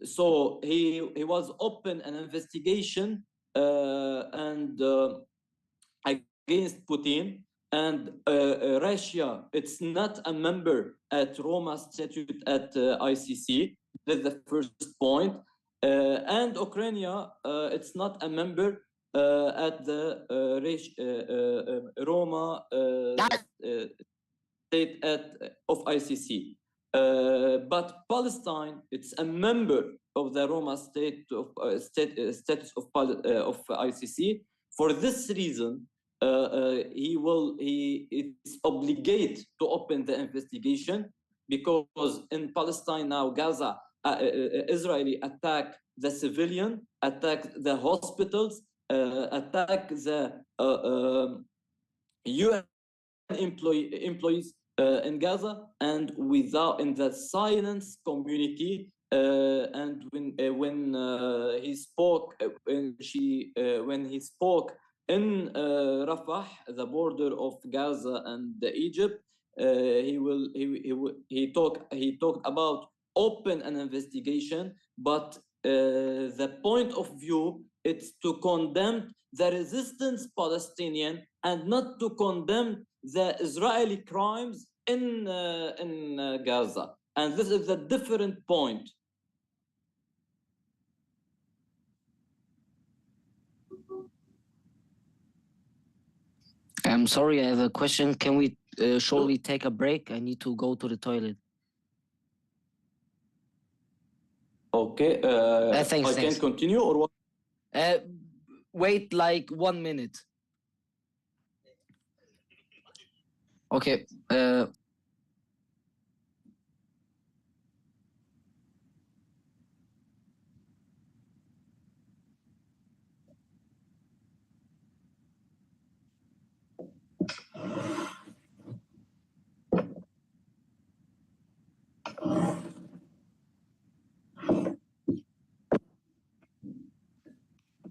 So he was open an investigation and against Putin. And Russia, it's not a member at Roma Statute at ICC. That's the first point. And Ukraine, it's not a member at the Roma state of ICC. But Palestine, it's a member of the Roma state of status of ICC. For this reason, it's obligated to open the investigation, because in Palestine now, Gaza, Israeli attack the civilian, attack the hospitals, attack the UN employees in Gaza, and in the silence community. And when he spoke in Rafah, the border of Gaza and Egypt, he talked about open an investigation, but the point of view, it's to condemn the resistance Palestinian and not to condemn the Israeli crimes in Gaza. And this is a different point. I'm sorry, I have a question. Can we shortly take a break? I need to go to the toilet. Okay. Thanks, I can continue or what? Wait like 1 minute. Okay.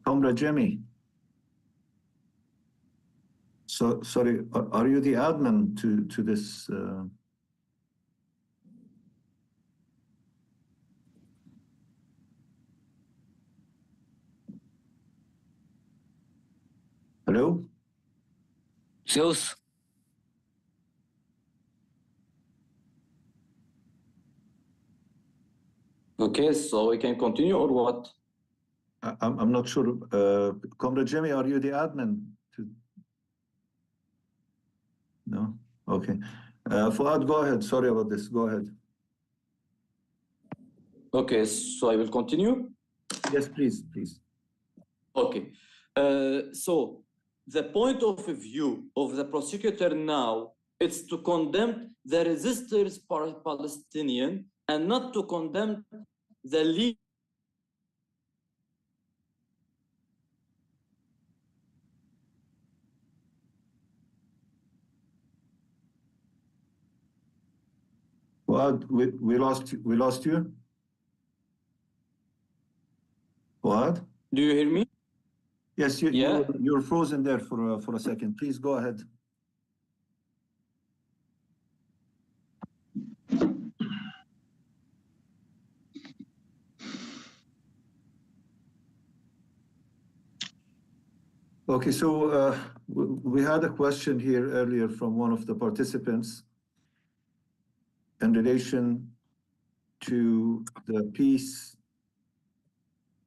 Comrade Jimmy. So sorry, are you the admin to this? Hello? Zeus. Okay, so we can continue or what? I'm not sure. Comrade Jimmy, are you the admin? No? Okay. Fuad, go ahead. Sorry about this. Go ahead. Okay, so I will continue? Yes, please. Okay. So the point of view of the prosecutor now, it's to condemn the resistors Palestinian and not to condemn the lead. Fuad, we lost you. Fuad? Do you hear me? Yes, you're frozen there for a second. Please go ahead. Okay, so we had a question here earlier from one of the participants in relation to the peace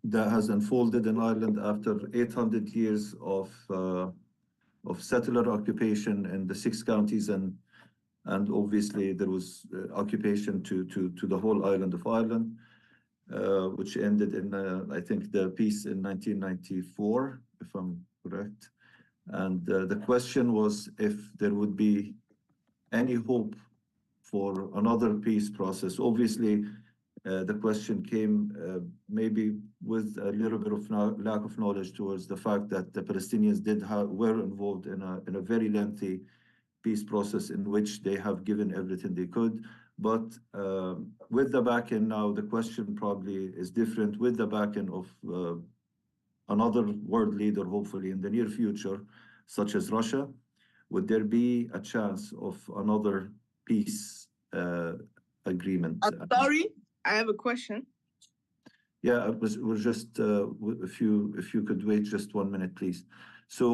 that has unfolded in Ireland after 800 years of settler occupation in the 6 counties, and obviously there was occupation to the whole island of Ireland, which ended in I think the peace in 1994, if I'm correct. And the question was if there would be any hope for another peace process. Obviously, the question came maybe with a little bit of lack of knowledge towards the fact that the Palestinians were involved in a very lengthy peace process in which they have given everything they could. But with the back end now, the question probably is different with the back end of another world leader, hopefully in the near future, such as Russia? Would there be a chance of another peace agreement? Sorry, I have a question. Yeah, we're just if you could wait just 1 minute, please. So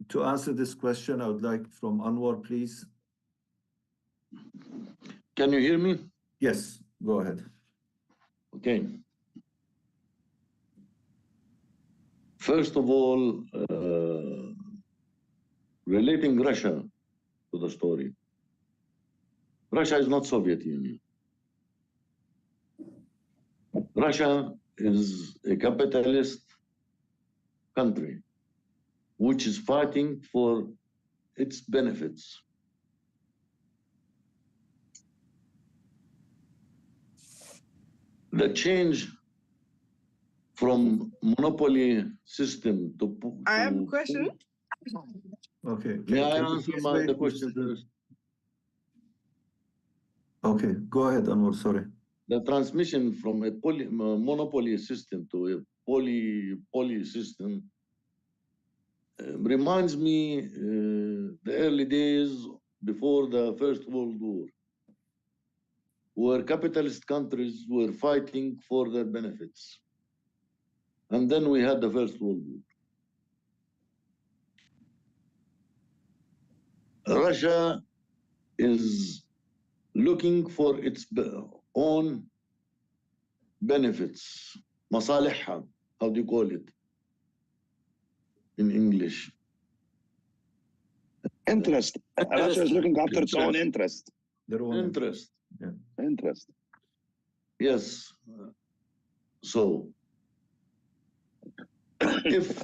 to answer this question, I would like from Anwar, please. Can you hear me? Yes, go ahead. Okay. First of all, relating Russia to the story. Russia is not Soviet Union. Russia is a capitalist country which is fighting for its benefits. The change from monopoly system to I have a question. Okay. May I answer the question first? Okay, go ahead, Anwar, sorry. The transmission from a monopoly system to a poly system reminds me the early days before the First World War, where capitalist countries were fighting for their benefits. And then we had the First World War. Russia is looking for its own benefits, مصالحها, how do you call it in English? Interest. Russia is looking after its own interest. Their own interest. Yeah. Interest. Yes. So, if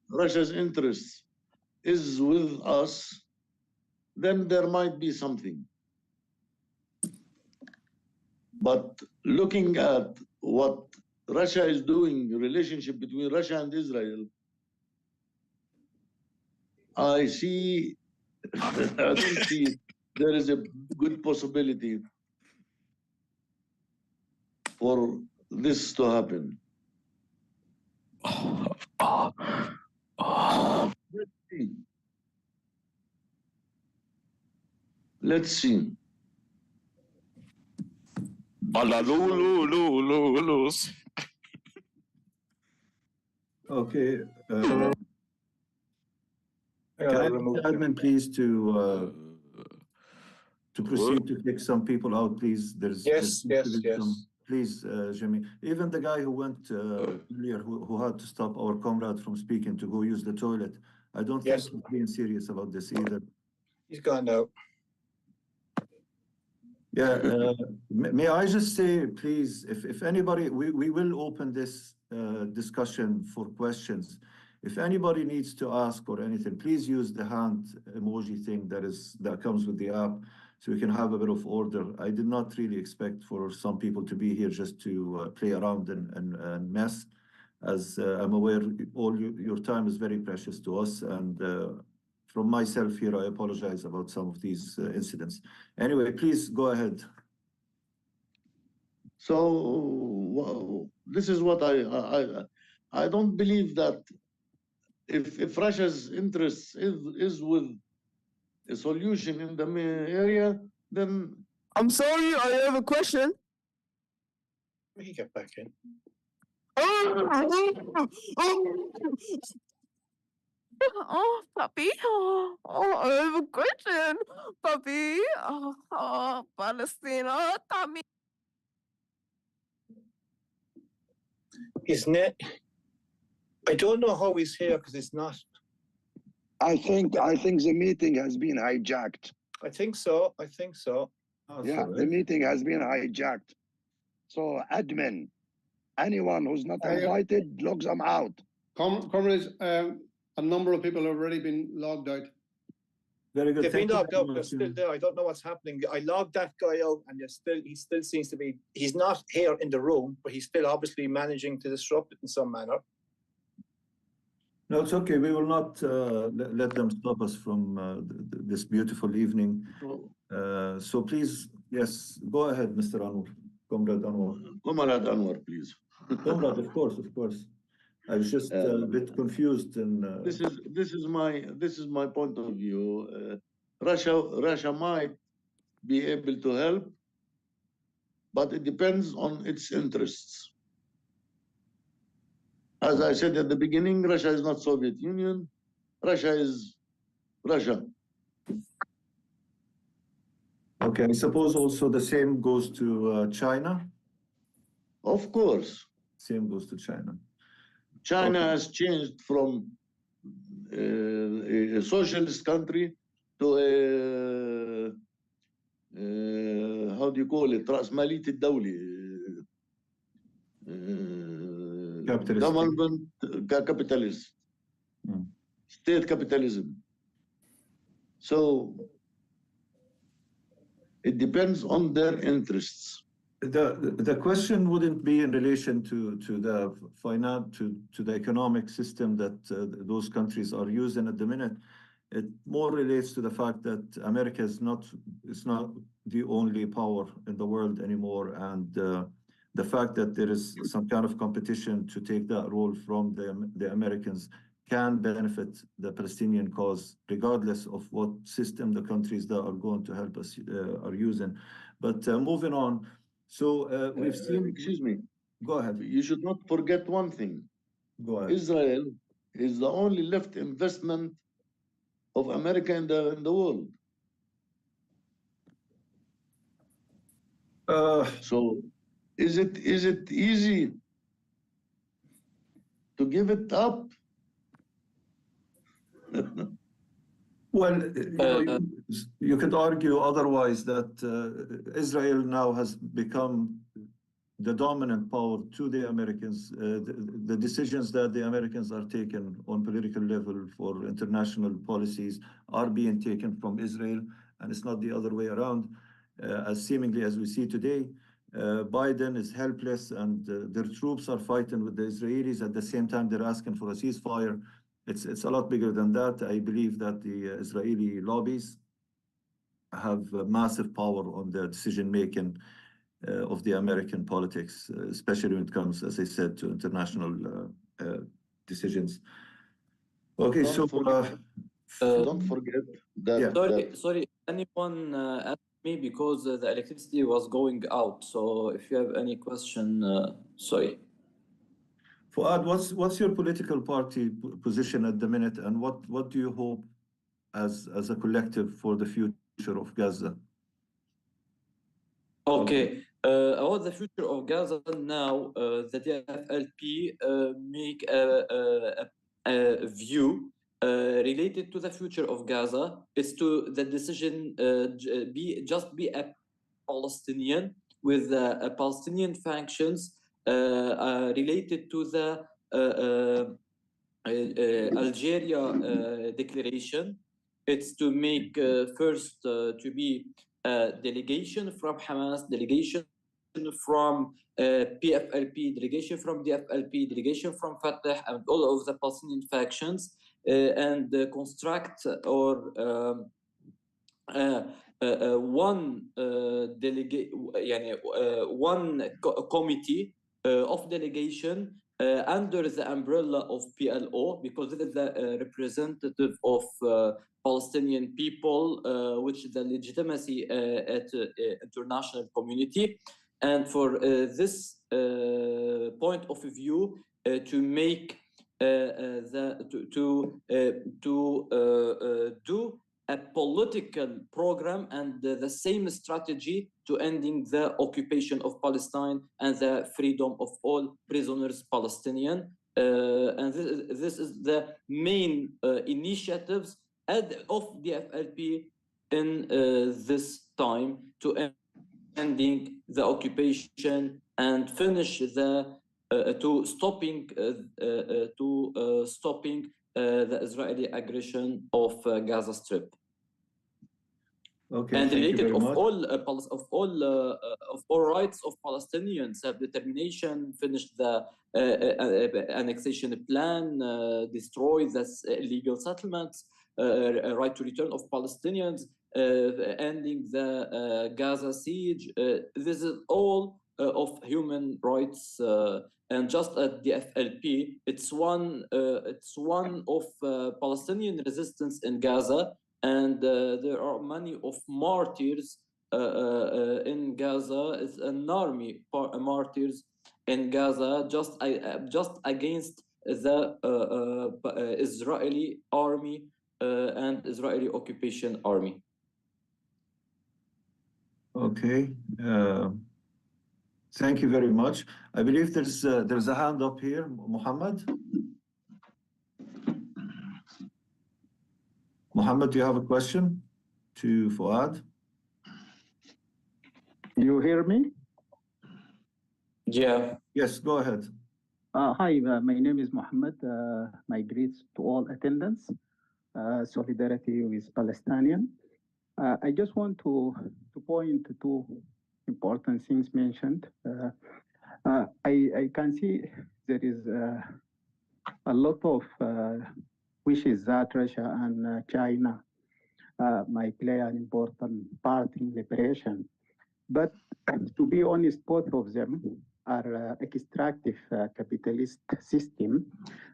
Russia's interest is with us, then there might be something. But looking at what Russia is doing, the relationship between Russia and Israel, I don't see there is a good possibility for this to happen. Let's see. Okay. Can I ask the admin, please, to proceed to kick some people out, please? Yes. Please, Jimmy. Even the guy who went earlier, who had to stop our comrade from speaking to go use the toilet, I don't think he's being serious about this either. He's gone now. Yeah, may I just say, please, if anybody, we will open this discussion for questions. If anybody needs to ask or anything, please use the hand emoji thing that comes with the app, so we can have a bit of order. I did not really expect for some people to be here just to play around and mess. As I'm aware, all your time is very precious to us, and from myself here, I apologize about some of these incidents. Anyway, please go ahead. So this is what I don't believe that if Russia's interest is with a solution in the area, then I'm sorry, I have a question. We can get back in. Oh, puppy. Oh, I have a question, puppy. Palestine. Tommy. His net. I don't know how he's here because it's not. I think the meeting has been hijacked. I think so. Oh, Yeah, sorry. the meeting has been hijacked. So admin, anyone who's not invited, log them out. Comrades, a number of people have already been logged out. Very good. They've been logged out. They're Thank you. still there. I don't know what's happening. I logged that guy out, and he still seems to be. He's not here in the room, but he's still obviously managing to disrupt it in some manner. No, it's okay. We will not let them stop us from this beautiful evening. So please, yes, go ahead, Mr. Anwar. Comrade Anwar. Comrade Anwar, please. Comrade, of course. I was just a bit confused. And this is my point of view. Russia might be able to help, but it depends on its interests. As I said at the beginning, Russia is not Soviet Union. Russia is Russia. okay, I suppose also the same goes to China. Of course. Same goes to China. China has changed from a socialist country to a how do you call it? رأسمالية الدولة. Government capitalist. State capitalism. So it depends on their interests. The question wouldn't be in relation to the to the economic system that those countries are using at the minute. It more relates to the fact that America is not the only power in the world anymore, and the fact that there is some kind of competition to take that role from the Americans can benefit the Palestinian cause, regardless of what system the countries that are going to help us are using. But moving on, so we've seen. Excuse me. Go ahead. You should not forget one thing. Go ahead. Israel is the only left investment of America in the world. So is it easy to give it up? Well, you could argue otherwise, that Israel now has become the dominant power to the Americans. The decisions that the Americans are taking on political level for international policies are being taken from Israel, and it's not the other way around. As seemingly as we see today, Biden is helpless, and their troops are fighting with the Israelis. At the same time, they're asking for a ceasefire. It's a lot bigger than that. I believe that the Israeli lobbies have massive power on the decision-making of the American politics, especially when it comes, as I said, to international decisions. Okay, don't forget that. Sorry, anyone asked me because the electricity was going out. So if you have any question, sorry. Fuad, what's your political party position at the minute, and what do you hope as a collective for the future of Gaza? Okay, about the future of Gaza now, the DFLP make a view related to the future of Gaza. Is to the decision be a Palestinian with Palestinian functions related to the Algeria declaration. It's to make first to be a delegation from Hamas, delegation from PFLP, delegation from DFLP, delegation from Fatah, and all of the Palestinian factions, and construct or one one committee of delegation under the umbrella of PLO, because it is the representative of Palestinian people, which is the legitimacy at international community. And for this point of view, to make do a political program and the same strategy to ending the occupation of Palestine and the freedom of all prisoners Palestinian. And this is the main initiatives of the DFLP in this time to ending the occupation and finish the stopping the Israeli aggression of Gaza Strip. Okay, and related of all rights of Palestinians, self-determination, finish the annexation plan, destroy the illegal settlements, right to return of Palestinians, ending the Gaza siege. This is all of human rights And just at DFLP, it's one of Palestinian resistance in Gaza, and there are many of martyrs in Gaza. It's an army martyrs in Gaza just against the Israeli army and Israeli occupation army. Okay. Thank you very much. I believe there's a hand up here, Muhammad. Muhammad, do you have a question to Fuad? You hear me? Yeah. Yes, go ahead. Hi, my name is Muhammad. My greets to all attendants. Solidarity with Palestinian. I just want to point to two important things mentioned. I can see there is a lot of wishes that Russia and China might play an important part in liberation. But to be honest, both of them are extractive capitalist system,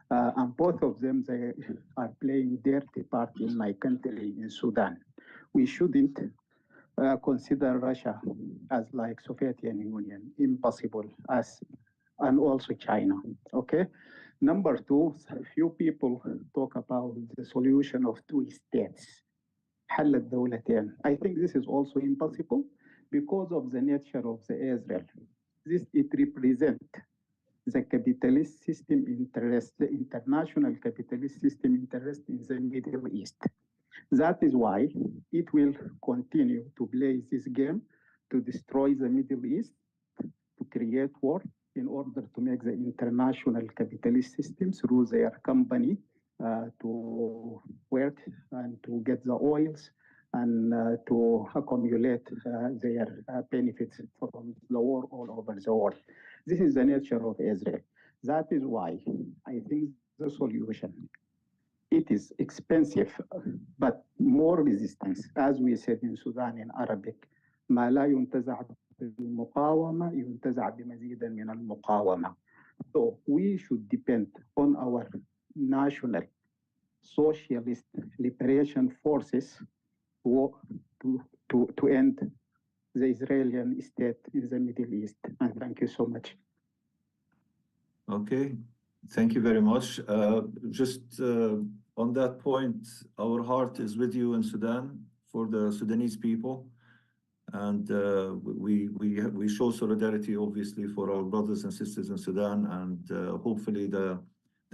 and both of them, they are playing dirty part in my country, in Sudan. We shouldn't consider Russia as like Soviet Union, impossible, and also China, okay? Number two, few people talk about the solution of two states. حل الدولتين. I think this is also impossible because of the nature of the Israel. It represents the capitalist system interest, the international capitalist system interest in the Middle East. That is why it will continue to play this game to destroy the Middle East, to create war in order to make the international capitalist system through their company to work and to get the oils and to accumulate their benefits from the war all over the world. This is the nature of Israel. That is why I think the solution, it is expensive, but more resistance, as we said in Sudan in Arabic, ما لا ينتزع بالمقاومة ينتزع بمزيد من المقاومة. So we should depend on our national socialist liberation forces to end the Israeli state in the Middle East. And thank you so much. Okay, thank you very much. Just on that point, our heart is with you in Sudan for the Sudanese people. And we show solidarity, obviously, for our brothers and sisters in Sudan. And hopefully the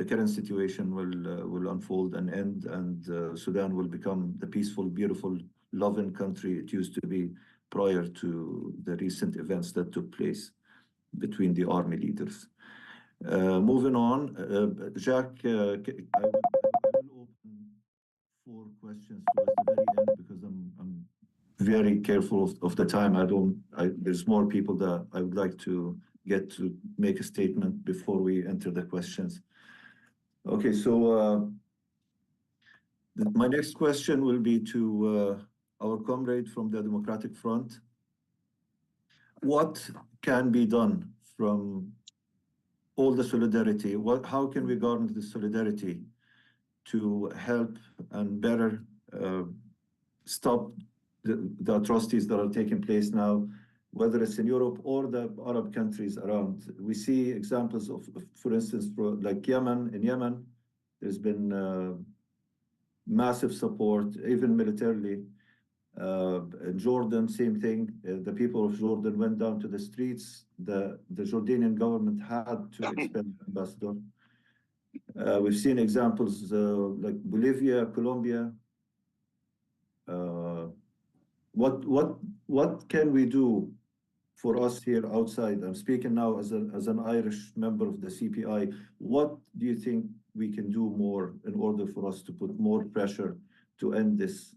current situation will unfold and end, and Sudan will become the peaceful, beautiful, loving country it used to be prior to the recent events that took place between the army leaders. Moving on, Jack, I will open for questions towards the very end because I'm very careful of the time. There's more people that I would like to get to make a statement before we enter the questions. Okay, so my next question will be to our comrade from the Democratic Front. What can be done from all the solidarity? How can we garner the solidarity to help and better stop the atrocities that are taking place now, whether it's in Europe or the Arab countries around? We see examples of, for instance, like Yemen. In Yemen, there's been massive support, even militarily. In Jordan, same thing. The people of Jordan went down to the streets. The Jordanian government had to expel the ambassador. We've seen examples like Bolivia, Colombia. What can we do for us here outside? I'm speaking now as an Irish member of the CPI. What do you think we can do more in order for us to put more pressure to end this?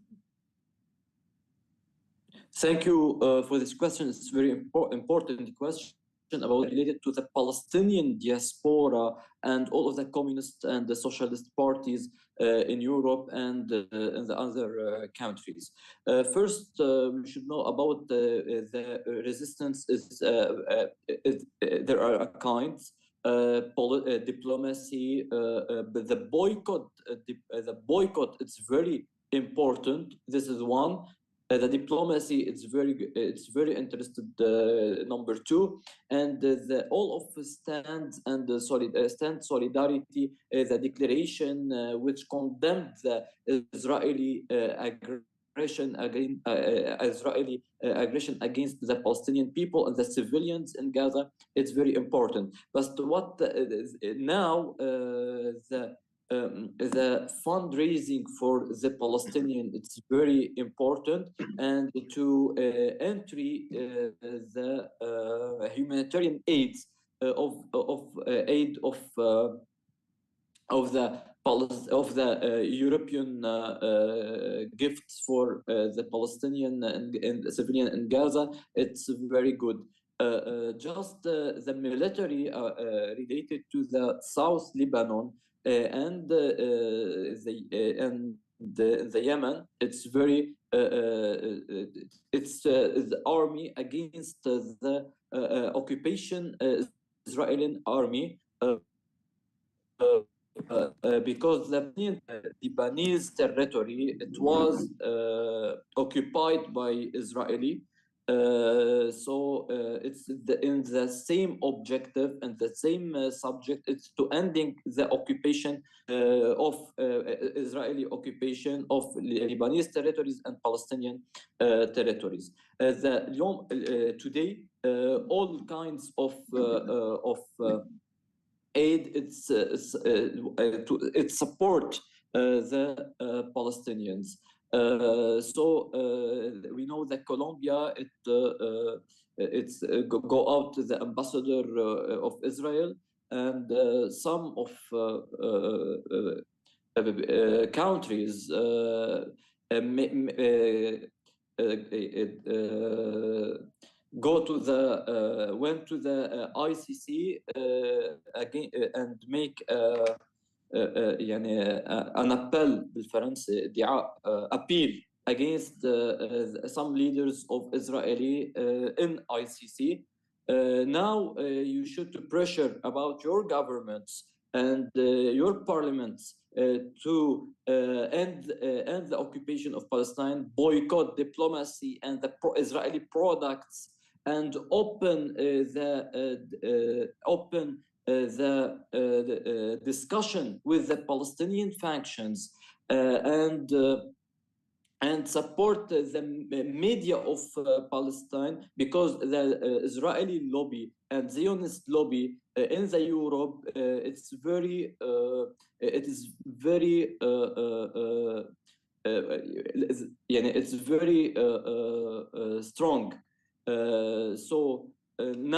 Thank you for this question. It's a very important question related to the Palestinian diaspora and all of the communist and the socialist parties in Europe and in the other countries. First, we should know about the resistance. There are kinds. diplomacy, but the boycott, it's very important. This is one. The diplomacy, it's very interested. Number two, and all of stand and stand solidarity, the declaration which condemned the Israeli aggression against the Palestinian people and the civilians in Gaza. It's very important. But what now the fundraising for the Palestinian, it's very important, and to entry the humanitarian aids of the European gifts for the Palestinian and civilian in Gaza. It's very good. Just the military related to the South Lebanon and the Yemen, it's very it's the army against the occupation Israeli army, because the Lebanese territory, it was occupied by Israeli. So it's in the same objective and the same subject. It's to ending the occupation of Israeli occupation of Lebanese territories and Palestinian territories. Today, all kinds of aid, it support the Palestinians. So we know that Colombia, it's go out to the ambassador of Israel, and some of countries went to the ICC again and make يعني an appel بالفرنسي ادعاء appeal against some leaders of Israeli in ICC. Now you should pressure about your governments and your parliaments to end the occupation of Palestine, boycott diplomacy and the Israeli products, and open the discussion with the Palestinian factions, and support the media of Palestine, because the Israeli lobby and Zionist lobby in the Europe, it is very it's very strong. So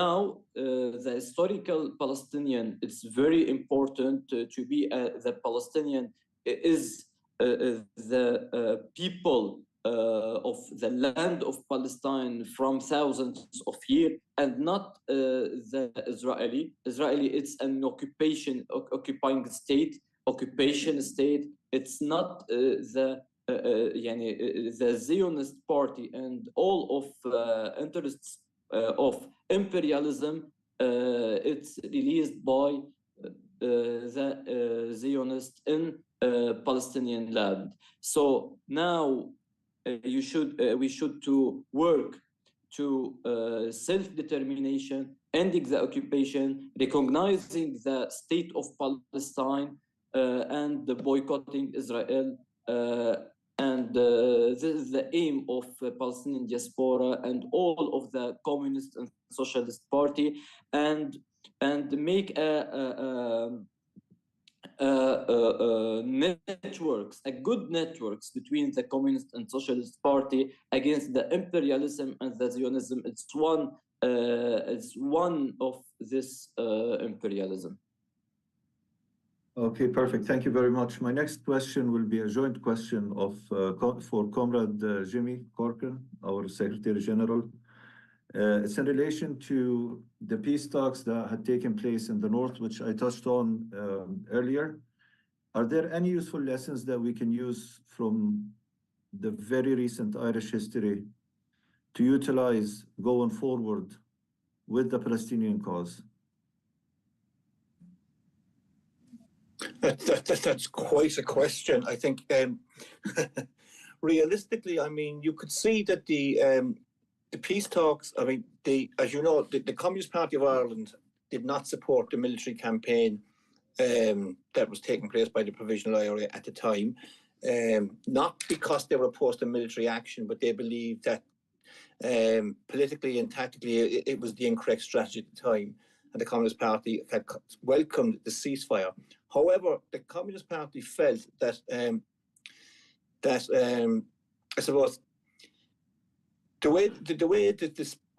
now the historical Palestinian, it's very important to be the Palestinian is the people of the land of Palestine from thousands of years, and not the Israeli. Israeli, it's an occupying state, occupation state. It's not the Zionist party and all of interests of imperialism. It's released by the Zionists in Palestinian land. So now we should to work to self-determination, ending the occupation, recognizing the state of Palestine, and boycotting Israel. And this is the aim of Palestinian diaspora and all of the Communist and Socialist Party, and make networks, good networks between the Communist and Socialist Party against the imperialism and the Zionism. It's one of this imperialism. Okay, perfect. Thank you very much. My next question will be a joint question for Comrade Jimmy Corcoran, our Secretary General. It's in relation to the peace talks that had taken place in the North, which I touched on earlier. Are there any useful lessons that we can use from the very recent Irish history to utilize going forward with the Palestinian cause? That's quite a question. I think realistically, I mean, you could see that the peace talks. I mean, as you know, the Communist Party of Ireland did not support the military campaign that was taking place by the Provisional IRA at the time, not because they were opposed to military action, but they believed that politically and tactically it was the incorrect strategy at the time, and the Communist Party had welcomed the ceasefire. However, the Communist Party felt that I suppose the way that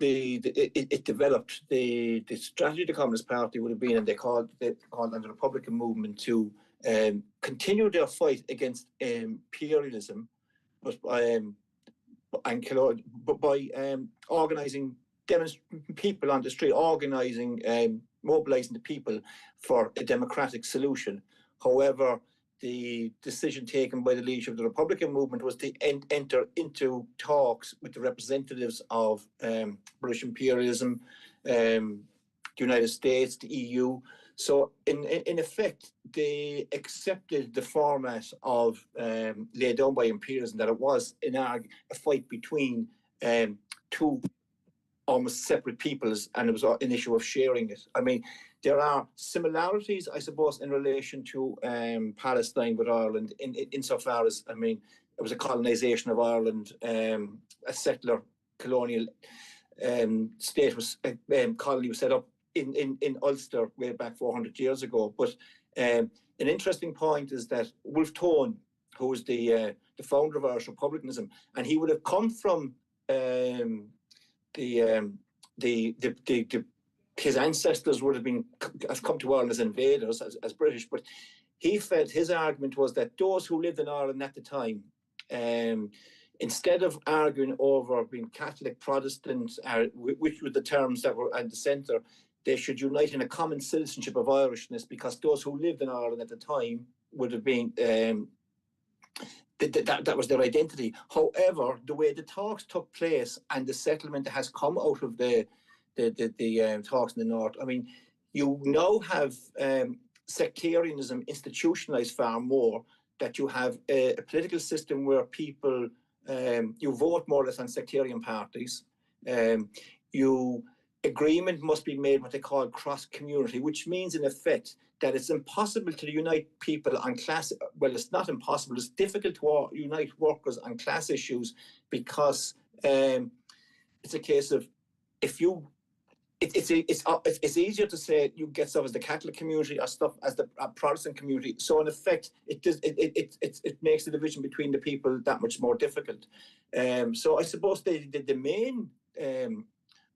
it developed, the strategy of the Communist Party would have been, and they called on the Republican movement to continue their fight against imperialism, but by organising people on the street, organising, mobilising the people for a democratic solution. However, the decision taken by the leadership of the Republican movement was to enter into talks with the representatives of British imperialism, the United States, the EU. So in effect, they accepted the format of laid down by imperialism, that it was a fight between two almost separate peoples, and it was an issue of sharing it. I mean, there are similarities, I suppose, in relation to Palestine with Ireland, insofar as, I mean, it was a colonisation of Ireland, a settler colonial state colony was set up in Ulster way back 400 years ago. But an interesting point is that Wolfe Tone, who was the founder of Irish republicanism, and he would have come from his ancestors would have come to Ireland as invaders, as British, but he felt his argument was that those who lived in Ireland at the time, instead of arguing over being Catholic, Protestant, which were the terms that were at the centre, they should unite in a common citizenship of Irishness, because those who lived in Ireland at the time would have been that was their identity. However, the way the talks took place and the settlement that has come out of the talks in the north, I mean, you now have sectarianism institutionalized far more, that you have a political system where people, you vote more or less on sectarian parties. Agreement must be made what they call cross-community, which means in effect that it's impossible to unite people on class. Well, it's not impossible. It's difficult to unite workers on class issues, because it's a case of it's easier to say you get stuff as the Catholic community or stuff as the Protestant community. So in effect, it makes the division between the people that much more difficult. So I suppose the main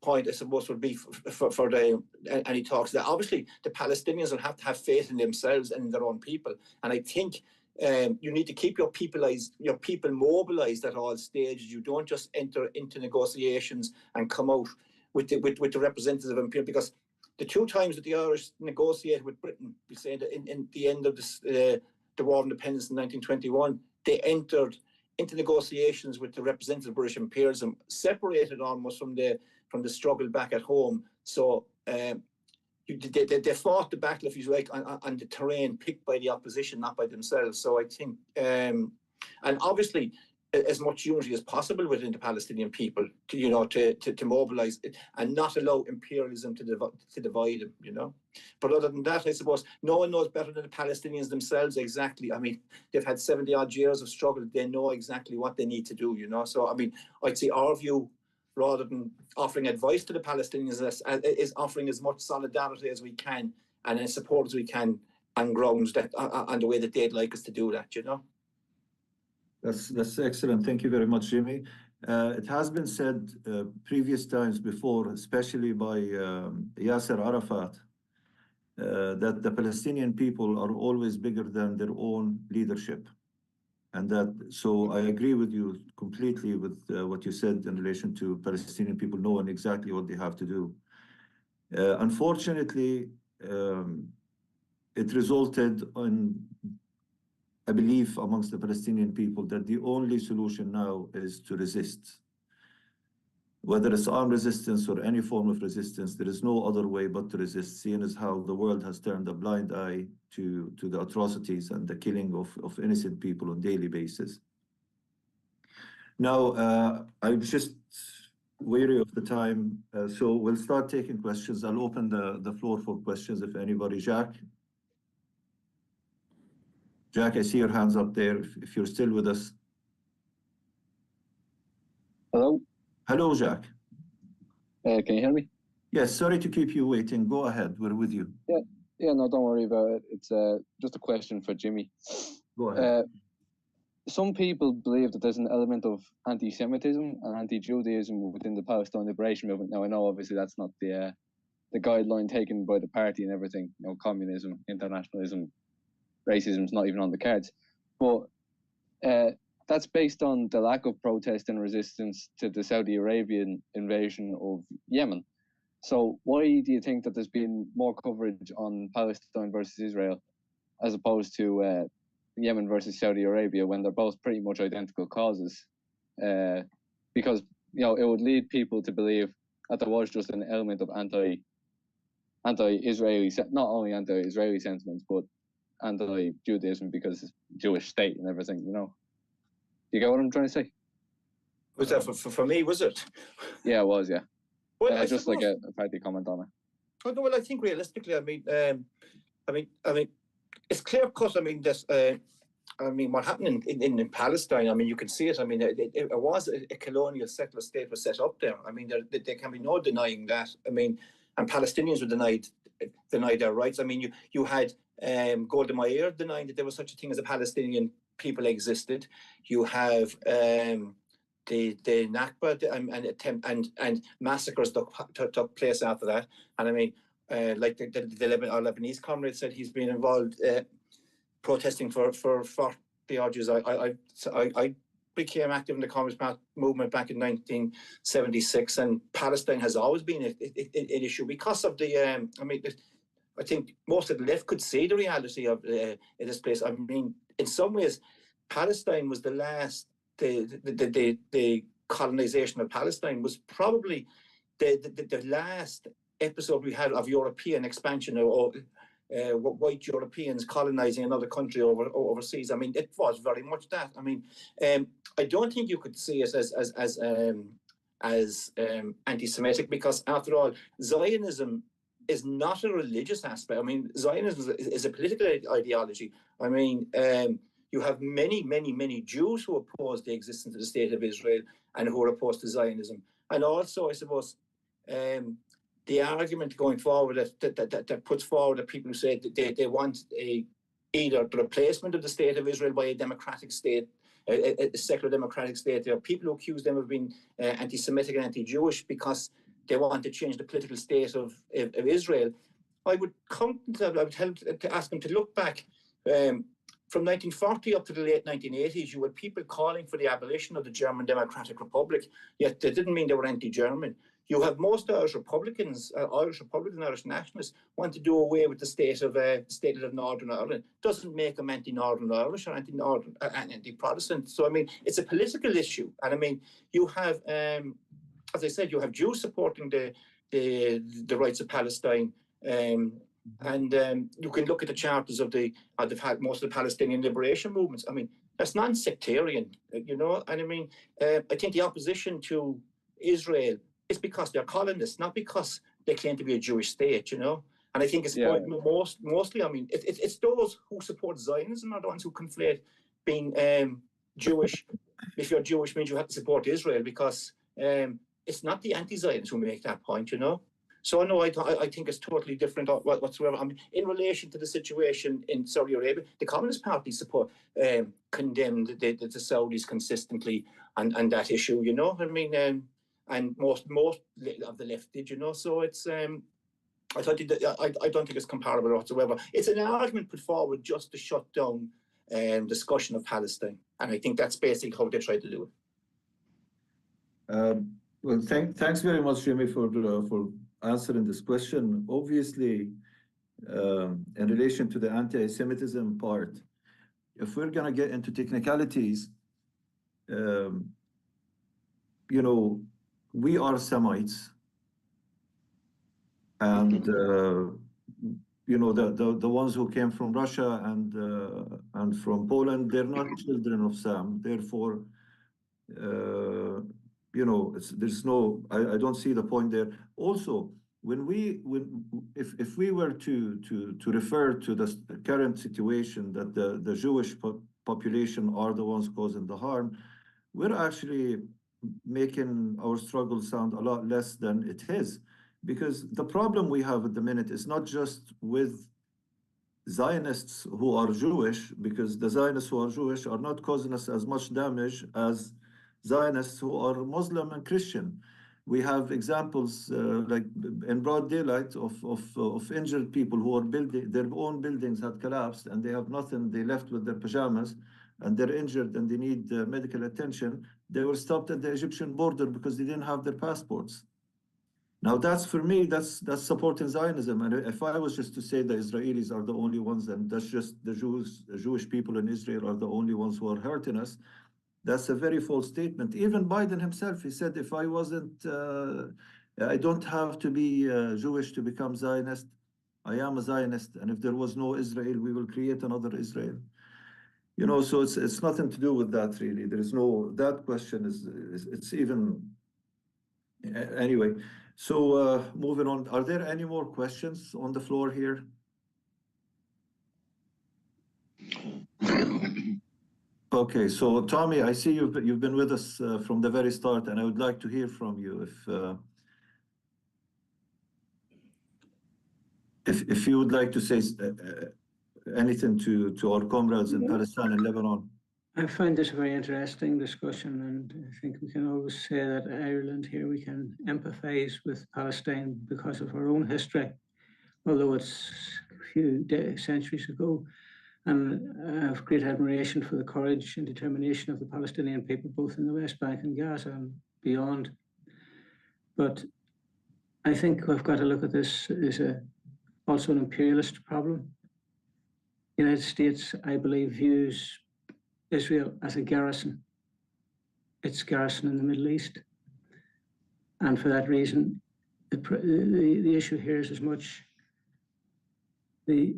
point, I suppose, would be for any talks that obviously the Palestinians will have to have faith in themselves and in their own people. And I think you need to keep your people mobilized at all stages. You don't just enter into negotiations and come out with the representatives of imperial, because the two times that the Irish negotiated with Britain, we say that in the end of the War of Independence in 1921, they entered into negotiations with the representatives of British imperialism, separated almost from the struggle back at home. So they fought the battle, if you like, on the terrain picked by the opposition, not by themselves. So I think, and obviously, as much unity as possible within the Palestinian people, to mobilise and not allow imperialism to divide them, But other than that, I suppose no one knows better than the Palestinians themselves exactly. I mean, they've had 70 odd years of struggle. They know exactly what they need to do, So, I mean, I'd say our view, rather than offering advice to the Palestinians, is offering as much solidarity as we can and as support as we can on grounds that, on the way that they'd like us to do that, That's excellent. Thank you very much, Jimmy. It has been said previous times before, especially by Yasser Arafat, that the Palestinian people are always bigger than their own leadership. And so I agree with you completely with what you said in relation to Palestinian people knowing exactly what they have to do. Unfortunately, it resulted in a belief amongst the Palestinian people that the only solution now is to resist. whether it's armed resistance or any form of resistance, there is no other way but to resist, seeing as how the world has turned a blind eye to the atrocities and the killing of innocent people on a daily basis. Now, I'm just weary of the time, so we'll start taking questions. I'll open the floor for questions if anybody. Jack, I see your hands up there, if you're still with us. Hello? Hello, Jack. Can you hear me? Yes, sorry to keep you waiting. Go ahead, we're with you. Yeah, no, don't worry about it. It's just a question for Jimmy. Go ahead. Some people believe that there's an element of anti-Semitism and anti-Judaism within the Palestine liberation movement. Now, I know obviously that's not the guideline taken by the party and everything. You know, communism, internationalism, racism is not even on the cards. But that's based on the lack of protest and resistance to the Saudi Arabian invasion of Yemen. So why do you think that there's been more coverage on Palestine versus Israel as opposed to Yemen versus Saudi Arabia when they're both pretty much identical causes? Because, you know, it would lead people to believe that there was just an element of anti-Israeli, not only anti-Israeli sentiments, but anti-Judaism because it's Jewish state and everything, you know. You get what I'm trying to say? Was that for me, was it? Yeah, it was, yeah. Well, just like a party comment on it. Well, I think realistically, I mean, it's clear cut. I mean, this. I mean, what happened in Palestine. I mean, you can see it. I mean, it was a colonial settler state was set up there. I mean, there can be no denying that. I mean, and Palestinians were denied their rights. I mean, you had Golda Meir denying that there was such a thing as a Palestinian people existed. You have the Nakba and massacres took place after that. And I mean, like the Lebanese comrade said, he's been involved protesting for 40 odd years. I became active in the Communist movement back in 1976, and Palestine has always been an issue because of the. I mean, I think most of the left could see the reality of in this place. I mean, in some ways, Palestine was the last. The colonization of Palestine was probably the last episode we had of European expansion or white Europeans colonizing another country overseas. I mean, it was very much that. I mean, I don't think you could see it as anti-Semitic because, after all, Zionism is not a religious aspect. I mean, Zionism is a political ideology. I mean, you have many Jews who oppose the existence of the state of Israel and who are opposed to Zionism. And also, I suppose, the argument going forward that puts forward the people who say that they want either the replacement of the state of Israel by a democratic state, a secular democratic state. There are people who accuse them of being anti-Semitic and anti-Jewish because they want to change the political state of Israel. I would ask them to look back from 1940 up to the late 1980s. You had people calling for the abolition of the German Democratic Republic, yet they didn't mean they were anti-German. You have most Irish Republicans, Irish nationalists, want to do away with the state of Northern Ireland. Doesn't make them anti-Northern Irish or anti-Protestant. So I mean, it's a political issue, and I mean, you have, as I said, you have Jews supporting the rights of Palestine. And you can look at the charters of most of the Palestinian liberation movements. I mean, that's non-sectarian, you know. And I mean, I think the opposition to Israel is because they're colonists, not because they claim to be a Jewish state, you know. And I think it's mostly. I mean, it's those who support Zionism are the ones who conflate being Jewish. If you're Jewish, means you have to support Israel because it's not the anti-Zionists who make that point, you know. So no, I think it's totally different whatsoever. I mean, in relation to the situation in Saudi Arabia, the Communist Party condemned the Saudis consistently on that issue. You know, I mean, and most of the left did. You know, so it's I don't think it's comparable whatsoever. It's an argument put forward just to shut down discussion of Palestine, and I think that's basically how they try to do it. Well, thanks very much, Jimmy, for answering this question. Obviously, in relation to the anti-Semitism part, if we're going to get into technicalities, you know, we are Semites, and you know, the ones who came from Russia and from Poland, they're not children of Sam. Therefore, you know, there's no, I don't see the point there. Also, if we were to refer to the current situation that the Jewish population are the ones causing the harm, we're actually making our struggle sound a lot less than it is. Because the problem we have at the minute is not just with Zionists who are Jewish, because the Zionists who are Jewish are not causing us as much damage as Zionists who are Muslim and Christian. We have examples like in broad daylight of injured people who are building, their own buildings had collapsed and they have nothing, they left with their pajamas and they're injured and they need medical attention. They were stopped at the Egyptian border because they didn't have their passports. Now that's, for me, that's supporting Zionism. And if I was just to say the Israelis are the only ones, and that's just the Jewish people in Israel are the only ones who are hurting us, that's a very false statement. Even Biden himself, he said, if I wasn't, I don't have to be Jewish to become Zionist. I am a Zionist. And if there was no Israel, we will create another Israel. You know, so it's nothing to do with that, really. There is no, that question it's even, anyway. So moving on, are there any more questions on the floor here? Okay, so Tommy, I see you've been with us from the very start, and I would like to hear from you if you would like to say anything to our comrades in Palestine and Lebanon. I find this a very interesting discussion, and I think we can always say that Ireland here, we can empathize with Palestine because of our own history, although it's a few centuries ago. And I have great admiration for the courage and determination of the Palestinian people, both in the West Bank and Gaza and beyond. But I think we've got to look at this as also an imperialist problem. The United States, I believe, views Israel as a garrison. It's garrison in the Middle East. And for that reason, the issue here is as much the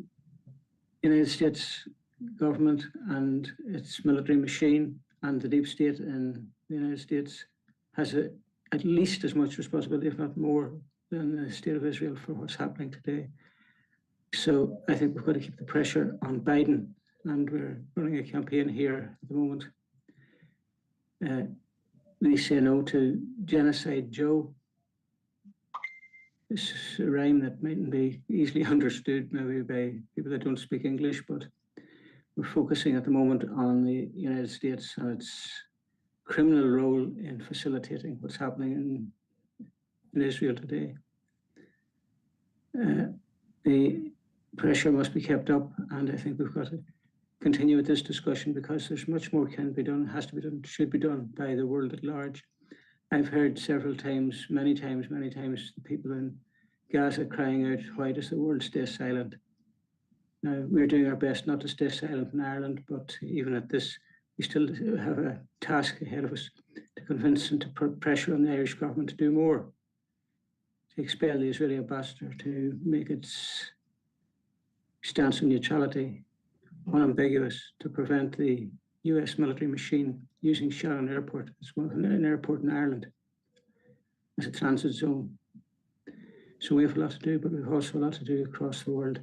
United States government and its military machine and the deep state in the United States has at least as much responsibility, if not more, than the state of Israel for what's happening today. So I think we've got to keep the pressure on Biden, and we're running a campaign here at the moment. We say no to Genocide Joe. This is a rhyme that mightn't be easily understood maybe by people that don't speak English, but we're focusing at the moment on the United States and its criminal role in facilitating what's happening in Israel today. The pressure must be kept up, and I think we've got to continue with this discussion because there's much more can be done, has to be done, should be done by the world at large. I've heard several times, many times, the people in Gaza crying out, why does the world stay silent? Now, we're doing our best not to stay silent in Ireland, but even at this, we still have a task ahead of us to convince and to put pressure on the Irish government to do more, to expel the Israeli ambassador, to make its stance on neutrality unambiguous, to prevent the US military machine using Shannon Airport as well, an airport in Ireland, as a transit zone. So we have a lot to do, but we have also a lot to do across the world.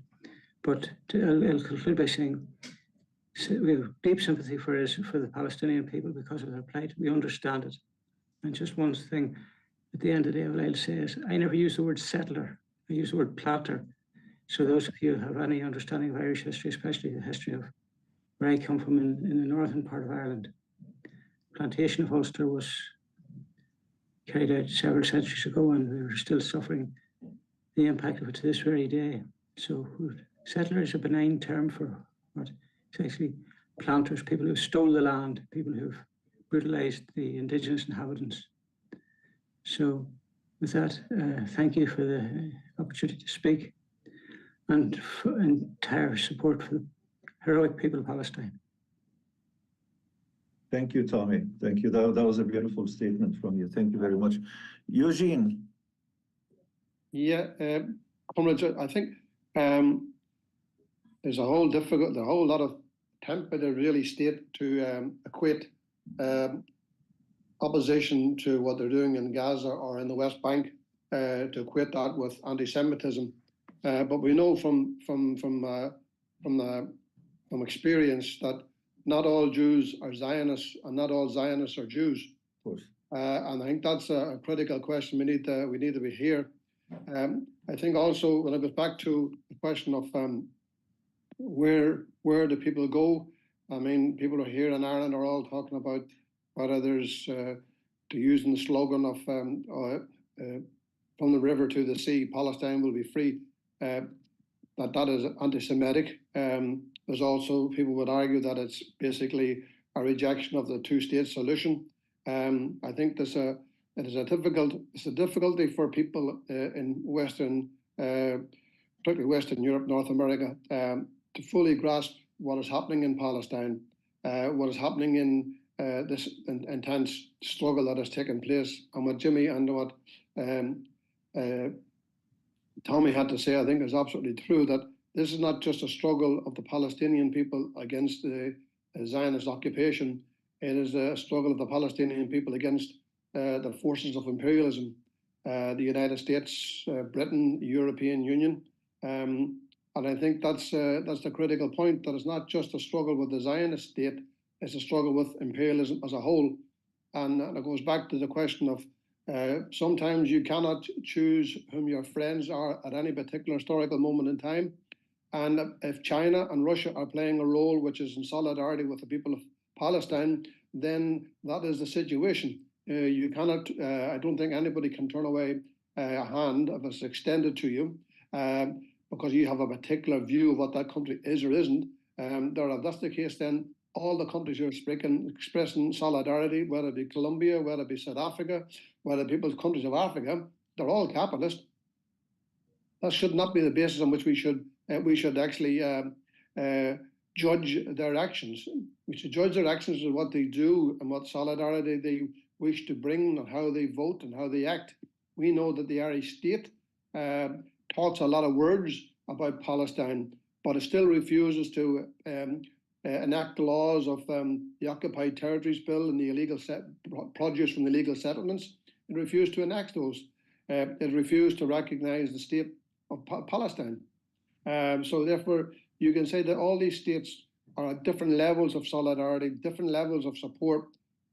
But I'll conclude by saying we have deep sympathy for the Palestinian people because of their plight. We understand it. And just one thing, at the end of the day, what I'll say is I never use the word settler. I use the word planter. So those of you who have any understanding of Irish history, especially the history of where I come from in the northern part of Ireland, plantation of Ulster was carried out several centuries ago, and we were still suffering the impact of it to this very day. So settler is a benign term for what it's actually planters, people who stole the land, people who've brutalized the indigenous inhabitants. So with that, thank you for the opportunity to speak and for entire support for the heroic people of Palestine. Thank you, Tommy. Thank you. That was a beautiful statement from you. Thank you very much. Eugene. Yeah, comrades, I think there's a whole lot of attempt by the Israeli state to equate opposition to what they're doing in Gaza or in the West Bank, to equate that with anti-Semitism. But we know from experience that not all Jews are Zionists, and not all Zionists are Jews. Of course. And I think that's a critical question we need to be here. I think also when it goes back to the question of where do people go? I mean, people are here in Ireland are all talking about whether there's using the slogan of from the river to the sea, Palestine will be free. That is anti-Semitic. There's also people would argue that it's basically a rejection of the two-state solution. I think it's a difficulty for people in Western, particularly Western Europe, North America, to fully grasp what is happening in Palestine, what is happening in this intense struggle that has taken place, and what Jimmy and what Tommy had to say, I think, is absolutely true, that this is not just a struggle of the Palestinian people against the Zionist occupation. It is a struggle of the Palestinian people against the forces of imperialism, the United States, Britain, the European Union. And I think that's the critical point, that it's not just a struggle with the Zionist state, it's a struggle with imperialism as a whole. And it goes back to the question of sometimes you cannot choose whom your friends are at any particular historical moment in time. And if China and Russia are playing a role which is in solidarity with the people of Palestine, then that is the situation. You cannot, I don't think anybody can turn away a hand if it's extended to you because you have a particular view of what that country is or isn't. If that's the case, then all the countries who are expressing solidarity, whether it be Colombia, whether it be South Africa, whether people's countries of Africa, they're all capitalist. That should not be the basis on which we should actually judge their actions. We should judge their actions on what they do and what solidarity they wish to bring and how they vote and how they act. We know that the Irish state talks a lot of words about Palestine, but it still refuses to enact laws of the Occupied Territories Bill and the illegal produce from the illegal settlements. It refused to enact those. It refused to recognize the state of Palestine. So therefore, you can say that all these states are at different levels of solidarity, different levels of support,